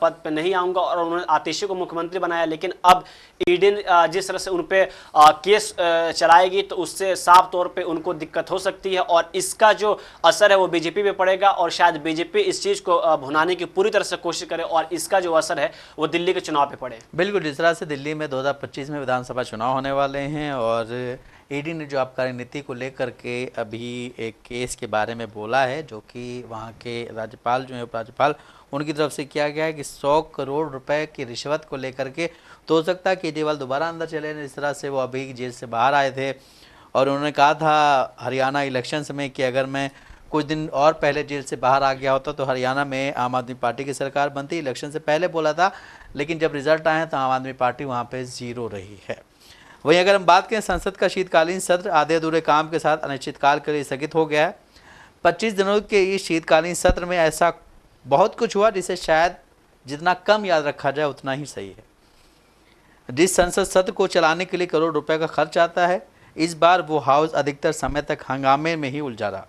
[SPEAKER 2] पद पे नहीं आऊंगा। और उन्होंने आतिशी को मुख्यमंत्री बनाया। लेकिन अब ईडी जिस तरह से उन पे केस चलाएगी तो उससे साफ तौर पे उनको दिक्कत हो सकती है, और इसका जो असर है वो बीजेपी पे पड़ेगा, और शायद बीजेपी इस चीज़ को भुनाने की पूरी तरह से कोशिश करे और इसका जो असर है वो दिल्ली के चुनाव पे पड़े।
[SPEAKER 1] बिल्कुल, जिस तरह से दिल्ली में 2025 में विधानसभा चुनाव होने वाले हैं, और ईडी ने जो आबकारी नीति को लेकर के अभी एक केस के बारे में बोला है, जो कि वहाँ के राज्यपाल जो है उपराज्यपाल उनकी तरफ से किया गया है कि 100 करोड़ रुपए की रिश्वत को लेकर के तो हो सकता है केजरीवाल दोबारा अंदर चले। जिस तरह से वो अभी जेल से बाहर आए थे, और उन्होंने कहा था हरियाणा इलेक्शंस में कि अगर मैं कुछ दिन और पहले जेल से बाहर आ गया होता तो हरियाणा में आम आदमी पार्टी की सरकार बनती। इलेक्शन से पहले बोला था, लेकिन जब रिजल्ट आए तो आम आदमी पार्टी वहाँ पर 0 रही है। वहीं अगर हम बात करें, संसद का शीतकालीन सत्र आधे अधूरे काम के साथ अनिश्चितकाल के लिए स्थगित हो गया है। 25 दिनों के इस शीतकालीन सत्र में ऐसा बहुत कुछ हुआ जिसे शायद जितना कम याद रखा जाए उतना ही सही है। जिस संसद सत्र को चलाने के लिए करोड़ रुपए का खर्च आता है, इस बार वो हाउस अधिकतर समय तक हंगामे में ही उलझा रहा।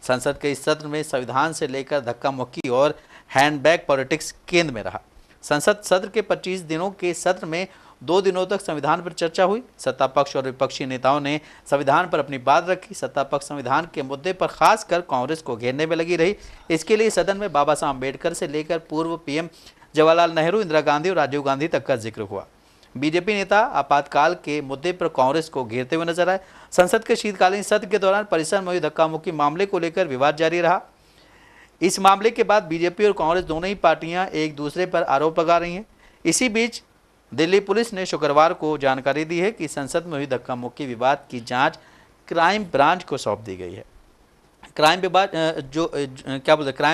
[SPEAKER 1] संसद के इस सत्र में संविधान से लेकर धक्का मुक्की और हैंडबैग पॉलिटिक्स केंद्र में रहा। संसद सत्र के 25 दिनों के सत्र में 2 दिनों तक संविधान पर चर्चा हुई। सत्ता पक्ष और विपक्षी नेताओं ने संविधान पर अपनी बात रखी। सत्ता पक्ष संविधान के मुद्दे पर खासकर कांग्रेस को घेरने में लगी रही। इसके लिए सदन में बाबा साहब अम्बेडकर से लेकर पूर्व पीएम जवाहरलाल नेहरू, इंदिरा गांधी और राजीव गांधी तक का जिक्र हुआ। बीजेपी नेता आपातकाल के मुद्दे पर कांग्रेस को घेरते हुए नजर आए। संसद के शीतकालीन सत्र के दौरान परिसर में हुई धक्का मुक्की मामले को लेकर विवाद जारी रहा। इस मामले के बाद बीजेपी और कांग्रेस दोनों ही पार्टियां एक दूसरे पर आरोप लगा रही हैं। इसी बीच दिल्ली पुलिस ने शुक्रवार को जानकारी दी है कि संसद में हुई धक्का मुक्की विवाद की जांच क्राइम ब्रांच को सौंप दी गई है। क्राइम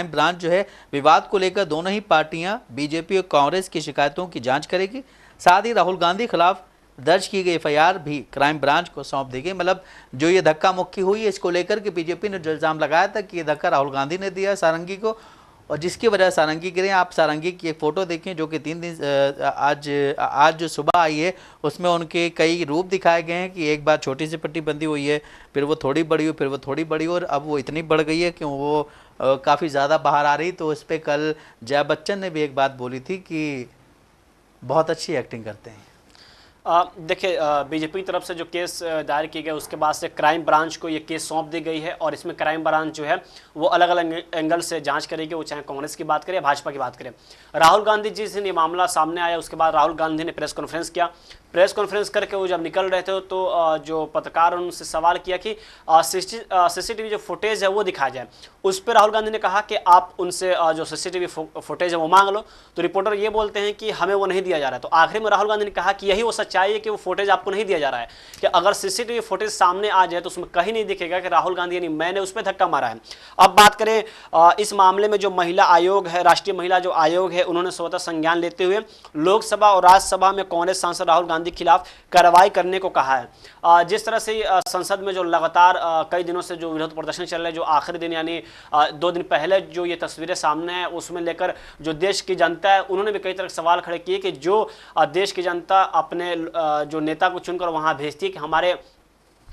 [SPEAKER 1] ब्रांच जो है विवाद को लेकर दोनों ही पार्टियां बीजेपी और कांग्रेस की शिकायतों की जांच करेगी। साथ ही राहुल गांधी खिलाफ दर्ज की गई एफआईआर भी क्राइम ब्रांच को सौंप दी गई। मतलब जो ये धक्का मुक्की हुई है, इसको लेकर के बीजेपी ने जो इल्ज़ाम लगाया था कि ये धक्का राहुल गांधी ने दिया सारंगी को, और जिसकी वजह सारंगी गिरे। आप सारंगी की एक फ़ोटो देखें जो कि 3 दिन आज जो सुबह आई है, उसमें उनके कई रूप दिखाए गए हैं कि एक बार छोटी सी पट्टी बंदी हुई है, फिर वो थोड़ी बड़ी हुई, फिर वो थोड़ी बड़ी हुई, और अब वो इतनी बढ़ गई है कि वो काफ़ी ज़्यादा बाहर आ रही। तो उस पर कल जया बच्चन ने भी एक बात बोली थी कि बहुत अच्छी एक्टिंग करते हैं।
[SPEAKER 2] देखिए, बीजेपी की तरफ से जो केस दायर किया गया उसके बाद से क्राइम ब्रांच को ये केस सौंप दी गई है, और इसमें क्राइम ब्रांच जो है वो अलग अलग एंगल से जांच करेगी, वो चाहे कांग्रेस की बात करें या भाजपा की बात करें। राहुल गांधी जिस दिन ये मामला सामने आया उसके बाद राहुल गांधी ने प्रेस कॉन्फ्रेंस किया। प्रेस कॉन्फ्रेंस करके वो जब निकल रहे थे तो जो पत्रकार उनसे सवाल किया कि सीसीटीवी जो फुटेज है वो दिखाया जाए। उस पर राहुल गांधी ने कहा कि आप उनसे जो सीसीटीवी फुटेज है वो मांग लो। तो रिपोर्टर ये बोलते हैं कि हमें वो नहीं दिया जा रहा है। तो आखिर में राहुल गांधी ने कहा कि यही वो सच्चाई है कि वो फुटेज आपको नहीं दिया जा रहा है, कि अगर सीसीटीवी फुटेज सामने आ जाए तो उसमें कहीं नहीं दिखेगा कि राहुल गांधी यानी मैंने उस पर धक्का मारा है। अब बात करें इस मामले में जो महिला आयोग है, राष्ट्रीय महिला जो आयोग है, उन्होंने स्वतः संज्ञान लेते हुए लोकसभा और राज्यसभा में कांग्रेस सांसद राहुल गांधी के खिलाफ कार्रवाई करने को कहा है। जिस तरह से संसद में जो लगातार कई दिनों से जो विरोध प्रदर्शन चल रहे हैं, जो आखिरी दिन यानी 2 दिन पहले जो ये तस्वीरें सामने हैं, उसमें लेकर जो देश की जनता है उन्होंने भी कई तरह के सवाल खड़े किए कि जो देश की जनता अपने जो नेता को चुनकर वहां भेजती है कि हमारे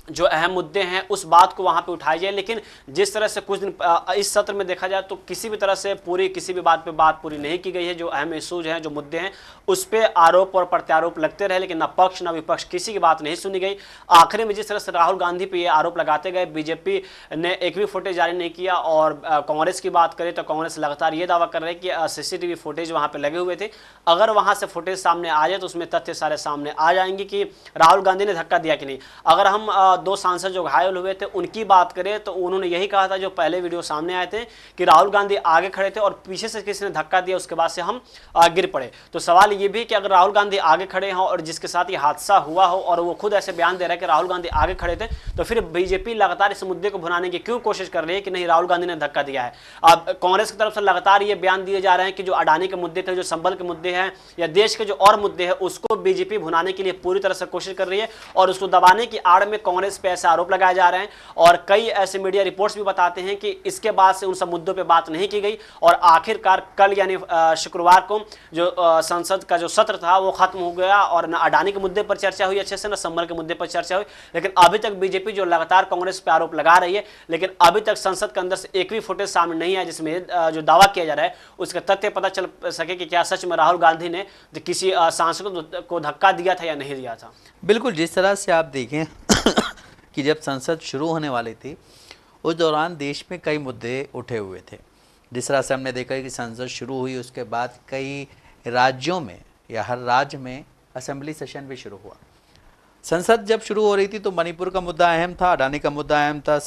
[SPEAKER 2] जो अहम मुद्दे हैं उस बात को वहां पे उठाई जाए, लेकिन जिस तरह से कुछ दिन इस सत्र में देखा जाए तो किसी भी तरह से पूरी किसी भी बात पे बात पूरी नहीं की गई है। जो अहम इशूज हैं, जो मुद्दे हैं, उस पे आरोप और प्रत्यारोप लगते रहे, लेकिन न पक्ष न विपक्ष किसी की बात नहीं सुनी गई। आखिर में जिस तरह से राहुल गांधी पे ये आरोप लगाते गए, बीजेपी ने एक भी फुटेज जारी नहीं किया। और कांग्रेस की बात करें तो कांग्रेस लगातार ये दावा कर रही है कि सीसीटीवी फुटेज वहां पर लगे हुए थे। अगर वहां से फुटेज सामने आ जाए तो उसमें तथ्य सारे सामने आ जाएंगे कि राहुल गांधी ने धक्का दिया कि नहीं। अगर हम 2 सांसद जो घायल हुए थे उनकी बात करें तो उन्होंने यही कहा था जो पहले वीडियो सामने आए थे कि राहुल गांधी आगे खड़े थे और पीछे से किसी ने धक्का दिया, उसके बाद से हम गिर पड़े। तो सवाल ये भी कि अगर राहुल गांधी आगे खड़े हों और जिसके साथ ये हादसा हुआ हो और वो खुद ऐसे बयान दे रहा है कि राहुल गांधी आगे खड़े थे, तो फिर बीजेपी लगातार इस मुद्दे को भुनाने की क्यों कोशिश कर रही है कि नहीं राहुल गांधी ने धक्का दिया है। अब कांग्रेस की तरफ से लगातार ये बयान दिए जा रहे हैं कि जो अडानी के मुद्दे थे, जो संबल के मुद्दे हैं या देश के जो और मुद्दे हैं, उसको बीजेपी भुनाने के लिए पूरी तरह से कोशिश कर रही है और उसको दबाने की आड़ में कांग्रेस पे ऐसे आरोप लगाए जा रहे हैं। और कई ऐसे मीडिया रिपोर्ट्स भी बताते हैं कि इसके बाद से उन सब मुद्दों पे बात नहीं की गई और आखिरकार कल यानी शुक्रवार को जो संसद का जो सत्र था वो खत्म हो गया और न अडानी के मुद्दे पर चर्चा हुई अच्छे से, न संबल के मुद्दे पर चर्चा हुई। लेकिन अभी तक बीजेपी जो लगातार कांग्रेस पे आरोप लगा रही है, लेकिन अभी तक संसद के अंदर से एक भी फुटेज सामने नहीं आया जिसमें जो दावा किया जा रहा है उसका तथ्य पता चल सके कि क्या सच में राहुल गांधी ने किसी सांसद को धक्का दिया था या नहीं दिया था।
[SPEAKER 1] बिल्कुल, जिस तरह से आप देखें कि जब संसद शुरू होने वाली थी उस दौरान देश में कई मुद्दे उठे हुए थे। जिस तरह से हमने देखा कि संसद शुरू हुई उसके बाद कई राज्यों में या हर राज्य में असेंबली सेशन भी शुरू हुआ। संसद जब शुरू हो रही थी तो मणिपुर का मुद्दा अहम था, अडानी का मुद्दा अहम था,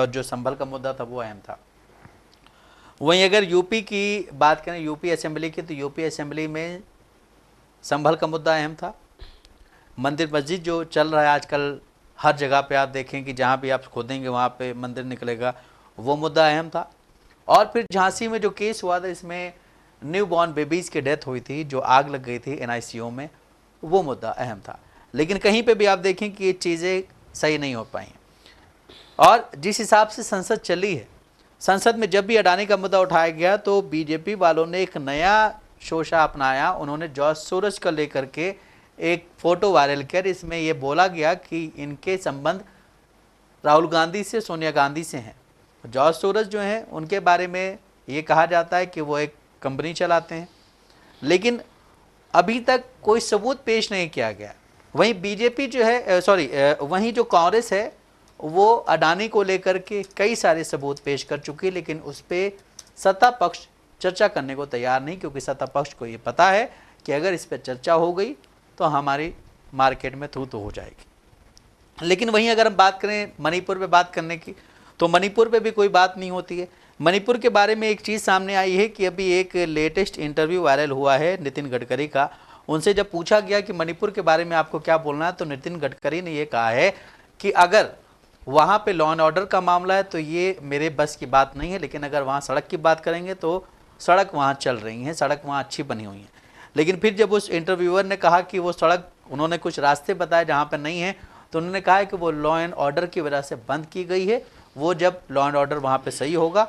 [SPEAKER 1] जो संभल का मुद्दा था वो अहम था। वहीं अगर यूपी की बात करें, यूपी असेंबली की, तो यूपी असेंबली में संभल का मुद्दा अहम था। मंदिर मस्जिद जो चल रहा है आजकल हर जगह पे आप देखें कि जहाँ भी आप खोदेंगे वहाँ पे मंदिर निकलेगा, वो मुद्दा अहम था। और फिर झांसी में जो केस हुआ था, इसमें न्यू बॉर्न बेबीज़ की डेथ हुई थी, जो आग लग गई थी NICU में, वो मुद्दा अहम था। लेकिन कहीं पे भी आप देखें कि ये चीज़ें सही नहीं हो पाई। और जिस हिसाब से संसद चली है, संसद में जब भी अडानी का मुद्दा उठाया गया तो बीजेपी वालों ने एक नया शोषा अपनाया। उन्होंने जॉर्ज सोरोस को लेकर के एक फ़ोटो वायरल कर इसमें यह बोला गया कि इनके संबंध राहुल गांधी से, सोनिया गांधी से हैं। जॉर्ज सोरोस जो हैं उनके बारे में ये कहा जाता है कि वो एक कंपनी चलाते हैं, लेकिन अभी तक कोई सबूत पेश नहीं किया गया। वहीं बीजेपी जो है वहीं जो कांग्रेस है वो अडानी को लेकर के कई सारे सबूत पेश कर चुकी है, लेकिन उस पर सत्ता पक्ष चर्चा करने को तैयार नहीं, क्योंकि सत्ता पक्ष को ये पता है कि अगर इस पर चर्चा हो गई तो हमारी मार्केट में थू हो जाएगी। लेकिन वहीं अगर हम बात करें मणिपुर पे बात करने की, तो मणिपुर पे भी कोई बात नहीं होती है। मणिपुर के बारे में एक चीज़ सामने आई है कि अभी एक लेटेस्ट इंटरव्यू वायरल हुआ है नितिन गडकरी का। उनसे जब पूछा गया कि मणिपुर के बारे में आपको क्या बोलना है, तो नितिन गडकरी ने ये कहा है कि अगर वहाँ पे लॉ एंड ऑर्डर का मामला है तो ये मेरे बस की बात नहीं है, लेकिन अगर वहाँ सड़क की बात करेंगे तो सड़क वहाँ चल रही हैं, सड़क वहाँ अच्छी बनी हुई है। लेकिन फिर जब उस इंटरव्यूअर ने कहा कि वो सड़क उन्होंने कुछ रास्ते बताए जहाँ पर नहीं है, तो उन्होंने कहा है कि वो लॉ एंड ऑर्डर की वजह से बंद की गई है, वो जब लॉ एंड ऑर्डर वहाँ पे सही होगा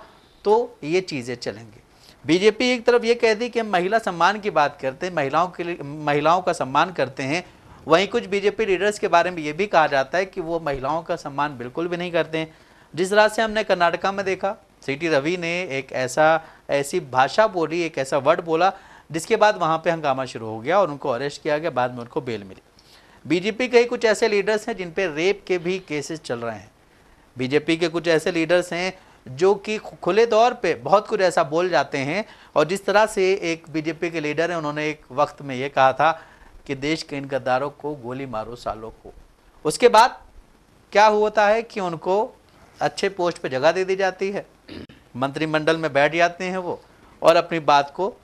[SPEAKER 1] तो ये चीज़ें चलेंगी। बीजेपी एक तरफ ये कहती है कि हम महिला सम्मान की बात करते हैं, महिलाओं के लिए, महिलाओं का सम्मान करते हैं, वहीं कुछ बीजेपी लीडर्स के बारे में ये भी कहा जाता है कि वो महिलाओं का सम्मान बिल्कुल भी नहीं करते हैं। जिस तरह से हमने कर्नाटका में देखा, सीटी रवि ने एक ऐसी भाषा बोली, एक ऐसा वर्ड बोला जिसके बाद वहाँ पे हंगामा शुरू हो गया और उनको अरेस्ट किया गया, बाद में उनको बेल मिली। बीजेपी के कुछ ऐसे लीडर्स हैं जिन पे रेप के भी केसेस चल रहे हैं। बीजेपी के कुछ ऐसे लीडर्स हैं जो कि खुले तौर पे बहुत कुछ ऐसा बोल जाते हैं, और जिस तरह से एक बीजेपी के लीडर हैं, उन्होंने एक वक्त में ये कहा था कि देश के इन गद्दारों को गोली मारो सालों को। उसके बाद क्या होता है कि उनको अच्छे पोस्ट पे जगह दे दी जाती है, मंत्रिमंडल में बैठ जाते हैं वो और अपनी बात को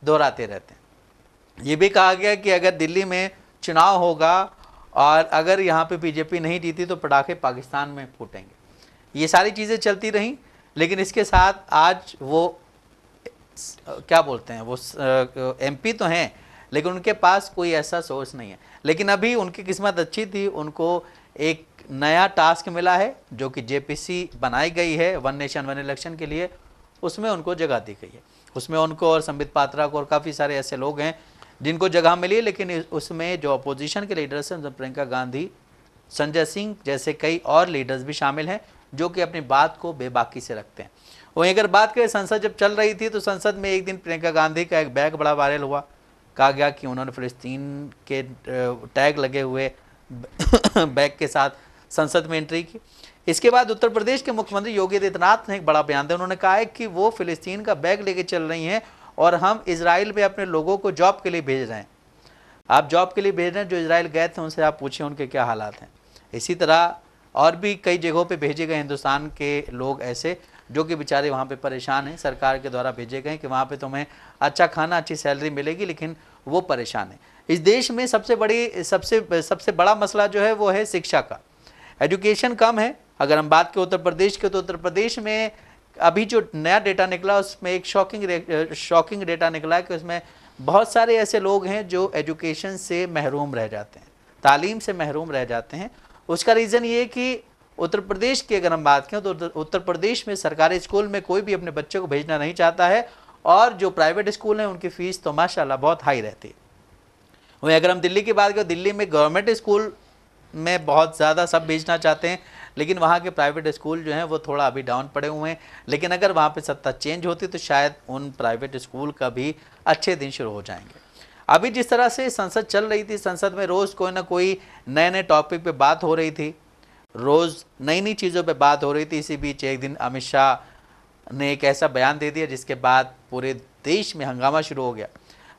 [SPEAKER 1] दोहराते रहते हैं। ये भी कहा गया कि अगर दिल्ली में चुनाव होगा और अगर यहाँ पे बीजेपी नहीं जीती तो पटाखे पाकिस्तान में फूटेंगे। ये सारी चीज़ें चलती रहीं, लेकिन इसके साथ आज वो क्या बोलते हैं, वो एमपी तो हैं लेकिन उनके पास कोई ऐसा सोर्स नहीं है। लेकिन अभी उनकी किस्मत अच्छी थी, उनको एक नया टास्क मिला है जो कि जेपीसी बनाई गई है वन नेशन वन इलेक्शन के लिए, उसमें उनको जगह दी गई है। उसमें उनको और संबित पात्रा को और काफ़ी सारे ऐसे लोग हैं जिनको जगह मिली है, लेकिन उसमें जो अपोजिशन के लीडर्स हैं, प्रियंका गांधी, संजय सिंह जैसे कई और लीडर्स भी शामिल हैं जो कि अपनी बात को बेबाकी से रखते हैं। वहीं अगर बात करें, संसद जब चल रही थी तो संसद में एक दिन प्रियंका गांधी का एक बैग बड़ा वायरल हुआ। कहा गया कि उन्होंने फिलिस्तीन के टैग लगे हुए बैग के साथ संसद में एंट्री की। इसके बाद उत्तर प्रदेश के मुख्यमंत्री योगी आदित्यनाथ ने एक बड़ा बयान दिया। उन्होंने कहा है कि वो फिलिस्तीन का बैग लेके चल रही हैं और हम इजराइल में अपने लोगों को जॉब के लिए भेज रहे हैं। आप जॉब के लिए भेज रहे हैं, जो इजराइल गए थे उनसे आप पूछिए उनके क्या हालात हैं। इसी तरह और भी कई जगहों पे भेजे गए हिंदुस्तान के लोग ऐसे जो कि बेचारे वहाँ पे परेशान हैं, सरकार के द्वारा भेजे गए कि वहाँ पे तुम्हें अच्छा खाना, अच्छी सैलरी मिलेगी, लेकिन वो परेशान है। इस देश में सबसे बड़ा मसला जो है वो है शिक्षा का। एजुकेशन कम है। अगर हम बात करें उत्तर प्रदेश के, तो उत्तर प्रदेश में अभी जो नया डेटा निकला उसमें एक शॉकिंग डेटा निकला है कि उसमें बहुत सारे ऐसे लोग हैं जो एजुकेशन से महरूम रह जाते हैं, तालीम से महरूम रह जाते हैं। उसका रीज़न ये है कि उत्तर प्रदेश की अगर हम बात करें तो उत्तर प्रदेश में सरकारी स्कूल में कोई भी अपने बच्चे को भेजना नहीं चाहता है, और जो प्राइवेट स्कूल हैं उनकी फ़ीस तो माशाल्लाह बहुत हाई रहती है। वहीं अगर हम दिल्ली की बात करें, दिल्ली में गवर्नमेंट स्कूल में बहुत ज़्यादा सब भेजना चाहते हैं, लेकिन वहाँ के प्राइवेट स्कूल जो हैं वो थोड़ा अभी डाउन पड़े हुए हैं। लेकिन अगर वहाँ पे सत्ता चेंज होती तो शायद उन प्राइवेट स्कूल का भी अच्छे दिन शुरू हो जाएंगे। अभी जिस तरह से संसद चल रही थी, संसद में रोज़ कोई ना कोई नए टॉपिक पे बात हो रही थी, रोज़ नई चीज़ों पे बात हो रही थी। इसी बीच एक दिन अमित शाह ने एक ऐसा बयान दे दिया जिसके बाद पूरे देश में हंगामा शुरू हो गया।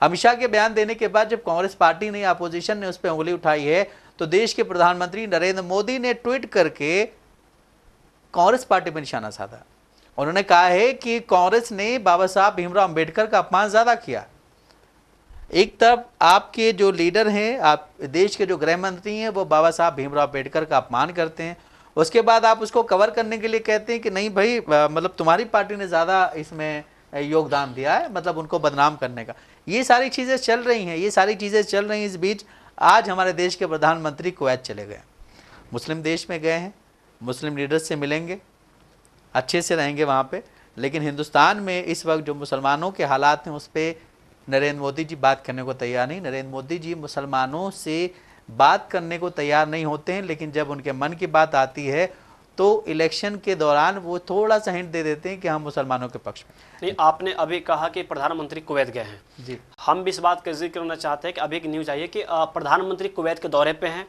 [SPEAKER 1] अमित शाह के बयान देने के बाद जब कांग्रेस पार्टी ने, अपोजिशन ने उस पर उंगली उठाई है, तो देश के प्रधानमंत्री नरेंद्र मोदी ने ट्वीट करके कांग्रेस पार्टी पर निशाना साधा। उन्होंने कहा है कि कांग्रेस ने बाबा साहब भीमराव अंबेडकर का अपमान ज़्यादा किया। एक तरफ आपके जो लीडर हैं, आप देश के जो गृह मंत्री हैं, वो बाबा साहब भीमराव अंबेडकर का अपमान करते हैं, उसके बाद आप उसको कवर करने के लिए कहते हैं कि नहीं भाई, मतलब तुम्हारी पार्टी ने ज़्यादा इसमें योगदान दिया है, मतलब उनको बदनाम करने का। ये सारी चीज़ें चल रही हैं, ये सारी चीज़ें चल रही हैं। इस बीच आज हमारे देश के प्रधानमंत्री कुवैत चले गए, मुस्लिम देश में गए हैं, मुस्लिम लीडर्स से मिलेंगे, अच्छे से रहेंगे वहाँ पे। लेकिन हिंदुस्तान में इस वक्त जो मुसलमानों के हालात हैं उस पर नरेंद्र मोदी जी बात करने को तैयार नहीं। नरेंद्र मोदी जी मुसलमानों से बात करने को तैयार नहीं होते हैं, लेकिन जब उनके मन की बात आती है तो इलेक्शन के दौरान वो थोड़ा सा हिंट दे देते हैं कि हम मुसलमानों के पक्ष में।
[SPEAKER 2] नहीं, आपने अभी कहा कि प्रधानमंत्री कुवैत गए हैं
[SPEAKER 1] जी,
[SPEAKER 2] हम भी इस बात का जिक्र करना चाहते हैं कि अभी एक न्यूज़ आई है कि प्रधानमंत्री कुवैत के दौरे पे हैं।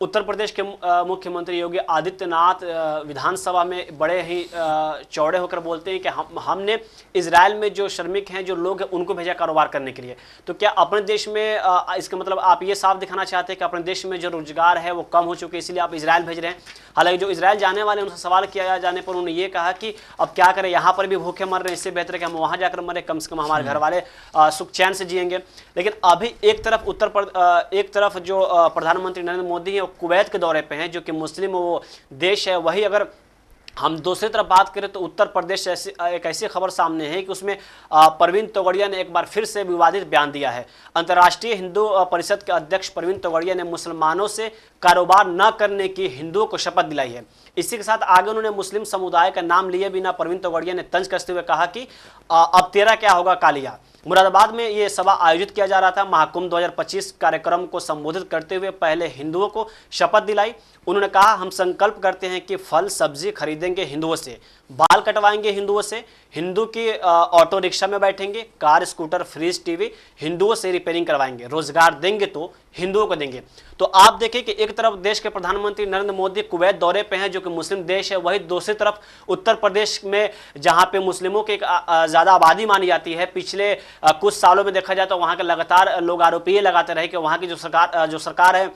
[SPEAKER 2] उत्तर प्रदेश के मुख्यमंत्री योगी आदित्यनाथ विधानसभा में बड़े ही चौड़े होकर बोलते हैं कि हमने इजराइल में जो श्रमिक हैं, जो लोग हैं, उनको भेजा कारोबार करने के लिए। तो क्या अपने देश में इसका मतलब आप ये साफ दिखाना चाहते हैं कि अपने देश में जो रोजगार है वो कम हो चुके हैं, इसलिए आप इजराइल भेज रहे हैं? हालांकि जो इजराइल जाने वाले हैं उनसे सवाल किया जाने पर उन्होंने ये कहा कि अब क्या करें, यहाँ पर भी भूखे मर रहे हैं, इससे बेहतर है कि हम वहाँ जाकर मरे, कम से कम हमारे घर वाले सुख चैन से जिएंगे। लेकिन अभी एक तरफ जो प्रधानमंत्री नरेंद्र मोदी है कुवैत के दौरे पे हैं, जो कि मुस्लिम वो देश है, वही अगर हम दूसरी तरफ बात करें तो उत्तर प्रदेश ऐसी एक ऐसी खबर सामने है कि उसमें प्रवीण तोगड़िया ने एक बार फिर से विवादित बयान दिया है। अंतर्राष्ट्रीय हिंदू परिषद के अध्यक्ष प्रवीण तोगड़िया ने मुसलमानों से कारोबार न करने की हिंदुओं को शपथ दिलाई है। इसी के साथ आगे उन्होंने मुस्लिम समुदाय का नाम लिए बिना प्रवीण तोगड़िया ने तंज कसते हुए कहा कि अब तेरा क्या होगा कालिया। मुरादाबाद में ये सभा आयोजित किया जा रहा था। महाकुंभ 2025 कार्यक्रम को संबोधित करते हुए पहले हिंदुओं को शपथ दिलाई। उन्होंने कहा, हम संकल्प करते हैं कि फल सब्जी खरीदेंगे हिंदुओं से, बाल कटवाएंगे हिंदुओं से, हिंदू की ऑटो रिक्शा में बैठेंगे, कार स्कूटर फ्रिज टीवी हिंदुओं से रिपेयरिंग करवाएंगे, रोजगार देंगे तो हिंदुओं को देंगे। तो आप देखें कि एक तरफ देश के प्रधानमंत्री नरेंद्र मोदी कुवैत दौरे पे हैं जो कि मुस्लिम देश है, वही दूसरी तरफ उत्तर प्रदेश में जहां पे मुस्लिमों की ज़्यादा आबादी मानी जाती है, पिछले कुछ सालों में देखा जाए तो वहां के लगातार लोग आरोप ये लगाते रहे कि वहां की जो सरकार है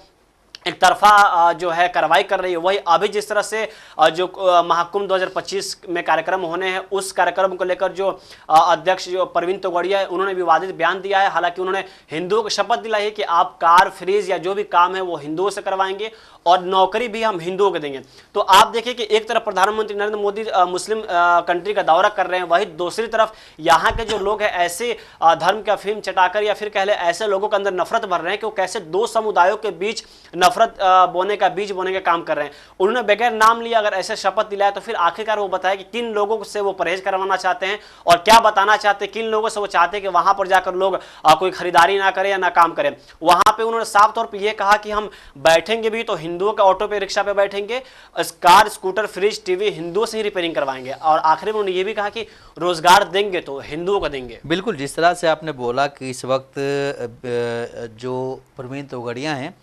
[SPEAKER 2] एक तरफा जो है कार्रवाई कर रही है। वही अभी जिस तरह से जो महाकुंभ 2025 में कार्यक्रम होने हैं उस कार्यक्रम को लेकर जो अध्यक्ष जो प्रवीण तोगड़िया है उन्होंने विवादित बयान दिया है। हालांकि उन्होंने हिंदुओं को शपथ दिलाई है कि आप कार फ्रिज या जो भी काम है वो हिंदुओं से करवाएंगे और नौकरी भी हम हिंदुओं को देंगे। तो आप देखिए कि एक तरफ प्रधानमंत्री नरेंद्र मोदी मुस्लिम कंट्री का दौरा कर रहे हैं, वही दूसरी तरफ यहाँ के जो लोग हैं ऐसे धर्म का अफीम चटाकर या फिर कह ले ऐसे लोगों के अंदर नफरत भर रहे हैं कि वो कैसे दो समुदायों के बीच नफरत बोने का बीज बोने का काम कर रहे हैं। उन्होंने बगैर नाम लिया अगर ऐसे शपथ दिलाया तो फिर आखिरकार वो बताया कि किन लोगों से वो परहेज करवाना चाहते हैं और क्या बताना चाहते हैं, किन लोगों से वो चाहते हैं कि वहां पर जाकर लोग कोई खरीदारी ना करें या ना काम करें। वहां पे उन्होंने साफ तौर पर यह कहा कि हम बैठेंगे भी तो हिंदुओं के ऑटो पे रिक्शा पे बैठेंगे, कार स्कूटर फ्रिज टीवी हिंदुओं से ही रिपेयरिंग करवाएंगे और आखिर में उन्होंने ये भी कहा कि रोजगार देंगे तो हिंदुओं को देंगे।
[SPEAKER 1] बिल्कुल, जिस तरह से आपने बोला कि इस वक्त जो प्रवीण तोगड़िया हैं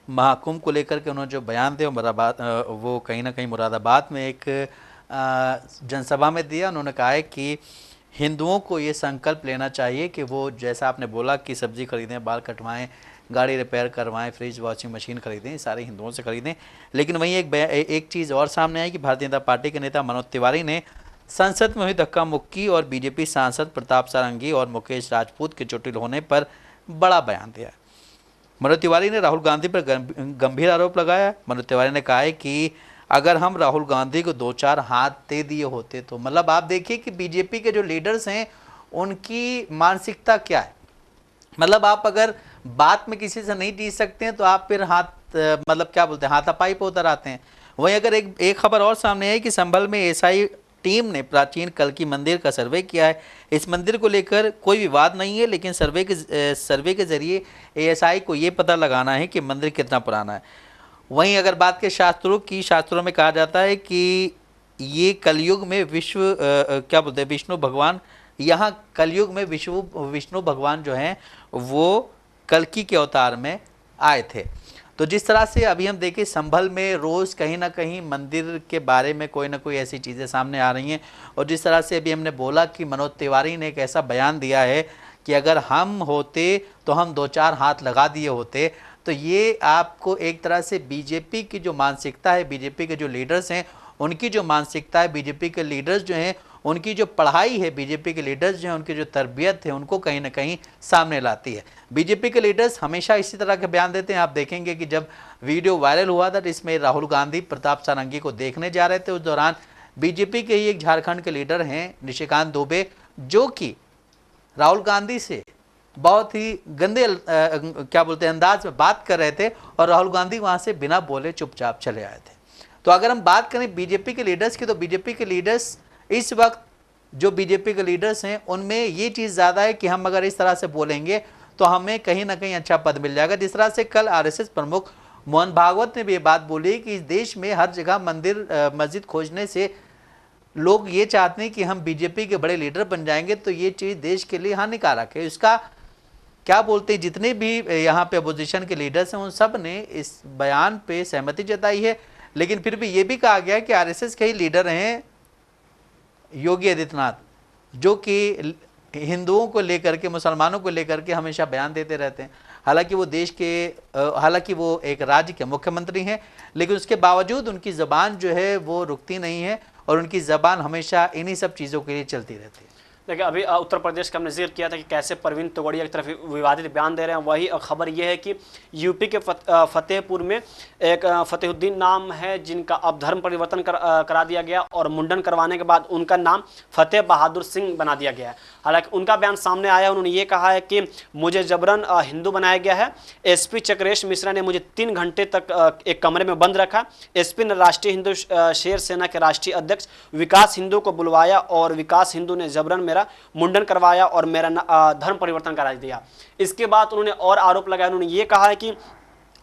[SPEAKER 1] महाकुंभ को लेकर के उन्होंने जो बयान दिया वो कहीं ना कहीं मुरादाबाद में एक जनसभा में दिया। उन्होंने कहा है कि हिंदुओं को ये संकल्प लेना चाहिए कि वो जैसा आपने बोला कि सब्जी खरीदें, बाल कटवाएं, गाड़ी रिपेयर करवाएं, फ्रिज वॉशिंग मशीन खरीदें, सारे हिंदुओं से खरीदें। लेकिन वहीं एक चीज़ और सामने आई कि भारतीय जनता पार्टी के नेता मनोज तिवारी ने संसद में हुई धक्का मुक्की और बीजेपी सांसद प्रताप सारंगी और मुकेश राजपूत के चोटिल होने पर बड़ा बयान दिया। मनोज तिवारी ने राहुल गांधी पर गंभीर आरोप लगाया। मनोज तिवारी ने कहा है कि अगर हम राहुल गांधी को 2-4 हाथ दे दिए होते तो मतलब आप देखिए कि बीजेपी के जो लीडर्स हैं उनकी मानसिकता क्या है। मतलब आप अगर बात में किसी से नहीं जीत सकते हैं तो आप फिर हाथ मतलब क्या बोलते हैं हाथापाई पर उतर आते हैं। वहीं अगर एक खबर और सामने है कि संभल में एएसआई टीम ने प्राचीन कल्की मंदिर का सर्वे किया है। इस मंदिर को लेकर कोई विवाद नहीं है, लेकिन सर्वे के जरिए एएसआई को ये पता लगाना है कि मंदिर कितना पुराना है। वहीं अगर बात के शास्त्रों में कहा जाता है कि ये कलयुग में विष्णु भगवान, यहाँ कलयुग में विष्णु भगवान जो हैं वो कल्की के अवतार में आए थे। तो जिस तरह से अभी हम देखें संभल में रोज़ कहीं ना कहीं मंदिर के बारे में कोई ना कोई ऐसी चीज़ें सामने आ रही हैं और जिस तरह से अभी हमने बोला कि मनोज तिवारी ने एक ऐसा बयान दिया है कि अगर हम होते तो हम 2-4 हाथ लगा दिए होते, तो ये आपको एक तरह से बीजेपी की जो मानसिकता है, बीजेपी के जो लीडर्स हैं उनकी जो मानसिकता है, बीजेपी के लीडर्स जो हैं उनकी जो पढ़ाई है, बीजेपी के लीडर्स जो हैं उनकी जो तरबियत है उनको कहीं ना कहीं सामने लाती है। बीजेपी के लीडर्स हमेशा इसी तरह के बयान देते हैं। आप देखेंगे कि जब वीडियो वायरल हुआ था जिसमें राहुल गांधी प्रताप सारंगी को देखने जा रहे थे, उस दौरान बीजेपी के ही एक झारखंड के लीडर हैं निशिकांत दुबे, जो कि राहुल गांधी से बहुत ही गंदे अंदाज में बात कर रहे थे और राहुल गांधी वहाँ से बिना बोले चुपचाप चले आए थे। तो अगर हम बात करें बीजेपी के लीडर्स की, तो बीजेपी के लीडर्स इस वक्त जो बीजेपी के लीडर्स हैं उनमें ये चीज़ ज़्यादा है कि हम अगर इस तरह से बोलेंगे तो हमें कहीं ना कहीं अच्छा पद मिल जाएगा। जिस तरह से कल आरएसएस प्रमुख मोहन भागवत ने भी ये बात बोली कि इस देश में हर जगह मंदिर मस्जिद खोजने से लोग ये चाहते हैं कि हम बीजेपी के बड़े लीडर बन जाएंगे, तो ये चीज़ देश के लिए हानिकारक है। इसका क्या बोलते हैं, जितने भी यहाँ पे अपोजिशन के लीडर्स हैं उन सब ने इस बयान पे सहमति जताई है। लेकिन फिर भी ये भी कहा गया कि आरएसएस के ही लीडर हैं योगी आदित्यनाथ, जो कि हिंदुओं को लेकर के, मुसलमानों को लेकर के हमेशा बयान देते रहते हैं। हालांकि वो एक राज्य के मुख्यमंत्री हैं, लेकिन उसके बावजूद उनकी ज़बान जो है वो रुकती नहीं है और उनकी ज़बान हमेशा इन्हीं सब चीज़ों के लिए चलती रहती है।
[SPEAKER 2] देखिए अभी उत्तर प्रदेश का हमने जिक्र किया था कि कैसे परवीन तोगड़िया की तरफ विवादित बयान दे रहे हैं। वही खबर यह है कि यूपी के फतेहपुर में एक फतेहुद्दीन नाम है जिनका अब धर्म परिवर्तन करा दिया गया और मुंडन करवाने के बाद उनका नाम फतेह बहादुर सिंह बना दिया गया है। हालांकि उनका बयान सामने आया, उन्होंने ये कहा है कि मुझे जबरन हिंदू बनाया गया है। एसपी चक्रेश मिश्रा ने मुझे 3 घंटे तक एक कमरे में बंद रखा। एसपी ने राष्ट्रीय हिंदू शेर सेना के राष्ट्रीय अध्यक्ष विकास हिंदू को बुलवाया और विकास हिंदू ने जबरन मेरा मुंडन करवाया और मेरा धर्म परिवर्तन करा दिया। इसके बाद उन्होंने और आरोप लगाया, उन्होंने ये कहा है कि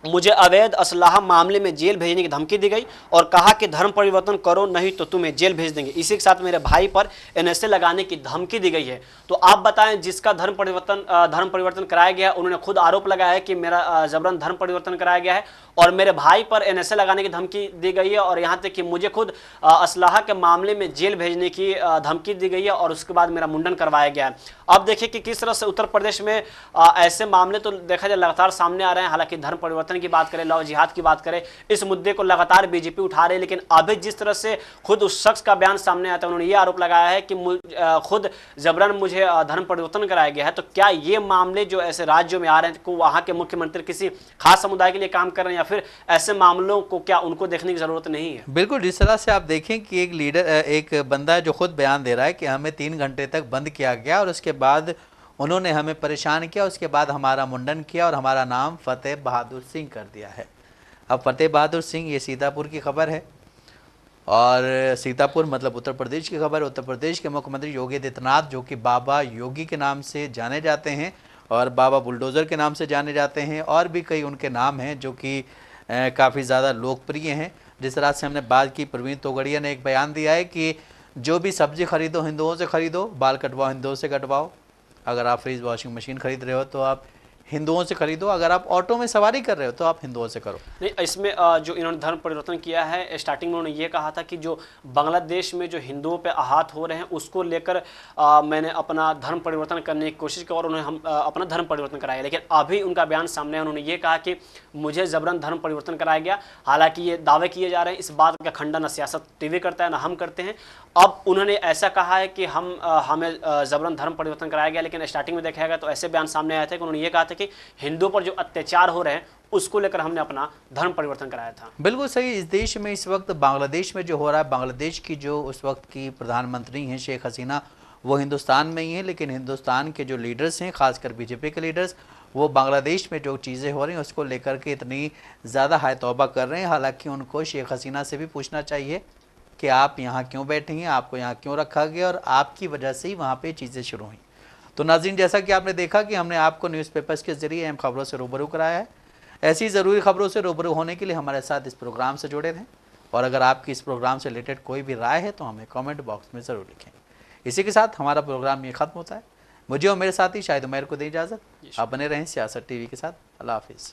[SPEAKER 2] मुझे अवैध असलाहा मामले में जेल भेजने की धमकी दी गई और कहा कि धर्म परिवर्तन करो नहीं तो तुम्हें जेल भेज देंगे। इसी के साथ मेरे भाई पर एनएसए लगाने की धमकी दी गई है। तो आप बताएं, जिसका धर्म परिवर्तन कराया गया, उन्होंने खुद आरोप लगाया है कि मेरा जबरन धर्म परिवर्तन कराया गया है और मेरे भाई पर एनएसए लगाने की धमकी दी गई है और यहाँ तक कि मुझे खुद असलाहा के मामले में जेल भेजने की धमकी दी गई है और उसके बाद मेरा मुंडन करवाया गया है। अब देखिए कि किस तरह से उत्तर प्रदेश में ऐसे मामले तो देखा जाए लगातार सामने आ रहे हैं। हालांकि धर्म परिवर्तन की बात करें, लव जिहाद की बात करें, इस मुद्दे को लगातार बीजेपी उठा रही है। लेकिन अभी जिस तरह से खुद उस शख्स का बयान सामने आता है, उन्होंने ये आरोप लगाया है कि खुद जबरन मुझे धर्म परिवर्तन कराया गया है। तो क्या ये मामले जो ऐसे राज्यों में आ रहे हैं को वहां के मुख्यमंत्री किसी खास समुदाय के लिए काम कर रहे हैं या फिर ऐसे मामलों को क्या उनको देखने की जरूरत नहीं है?
[SPEAKER 1] बिल्कुल, जिस तरह से आप देखें कि एक लीडर, एक बंदा जो खुद बयान दे रहा है कि हमें 3 घंटे तक बंद किया गया और उसके बाद उन्होंने हमें परेशान किया, उसके बाद हमारा मुंडन किया और हमारा नाम फतेह बहादुर सिंह कर दिया है। अब फतेह बहादुर सिंह, ये सीतापुर की खबर है और सीतापुर मतलब उत्तर प्रदेश की खबर है। उत्तर प्रदेश के मुख्यमंत्री योगी आदित्यनाथ, जो कि बाबा योगी के नाम से जाने जाते हैं और बाबा बुलडोज़र के नाम से जाने जाते हैं, और भी कई उनके नाम हैं जो कि काफ़ी ज़्यादा लोकप्रिय हैं। जिस तरह से हमने बात की, प्रवीण तोगड़िया ने एक बयान दिया है कि जो भी सब्जी खरीदो हिंदुओं से खरीदो, बाल कटवाओ हिंदुओं से कटवाओ, अगर आप फ्रिज वॉशिंग मशीन खरीद रहे हो तो आप हिंदुओं से खरीदो, अगर आप ऑटो में सवारी कर रहे हो तो आप हिंदुओं से करो।
[SPEAKER 2] नहीं, इसमें जो इन्होंने धर्म परिवर्तन किया है, स्टार्टिंग में उन्होंने ये कहा था कि जो बांग्लादेश में जो हिंदुओं पे आहत हो रहे हैं उसको लेकर मैंने अपना धर्म परिवर्तन करने की कोशिश की और उन्होंने अपना धर्म परिवर्तन कराया। लेकिन अभी उनका बयान सामने है, उन्होंने ये कहा कि मुझे जबरन धर्म परिवर्तन कराया गया। हालांकि ये दावे किए जा रहे हैं, इस बात का खंडन न सियासत टीवी करता है ना हम करते हैं। अब उन्होंने ऐसा कहा है कि हमें जबरन धर्म परिवर्तन कराया गया, लेकिन स्टार्टिंग में देखा गया तो ऐसे बयान सामने आए थे कि उन्होंने ये कहा था कि हिंदुओं पर जो अत्याचार हो रहे हैं उसको लेकर हमने अपना धर्म परिवर्तन कराया था।
[SPEAKER 1] बिल्कुल सही। इस देश में इस वक्त बांग्लादेश में जो हो रहा है, बांग्लादेश की जो उस वक्त की प्रधानमंत्री हैं शेख हसीना, वो हिंदुस्तान में ही है, लेकिन हिंदुस्तान के जो लीडर्स हैं, खासकर बीजेपी के लीडर्स, वो बांग्लादेश में जो चीज़ें हो रही हैं उसको लेकर के इतनी ज़्यादा हाय तौबा कर रहे हैं। हालांकि उनको शेख हसीना से भी पूछना चाहिए कि आप यहाँ क्यों बैठी हैं, आपको यहाँ क्यों रखा गया और आपकी वजह से ही वहाँ पे चीज़ें शुरू हुई। तो नाज़रीन, जैसा कि आपने देखा कि हमने आपको न्यूज़पेपर्स के ज़रिए अहम खबरों से रूबरू कराया है। ऐसी ज़रूरी खबरों से रूबरू होने के लिए हमारे साथ इस प्रोग्राम से जुड़े रहें और अगर आपकी इस प्रोग्राम से रिलेटेड कोई भी राय है तो हमें कमेंट बॉक्स में ज़रूर लिखें। इसी के साथ हमारा प्रोग्राम ये ख़त्म होता है। मुझे और मेरे साथी शाहिद उमैर को दें इजाज़त। आप बने रहें सियासत टीवी के साथ। अल्लाह हाफिज़।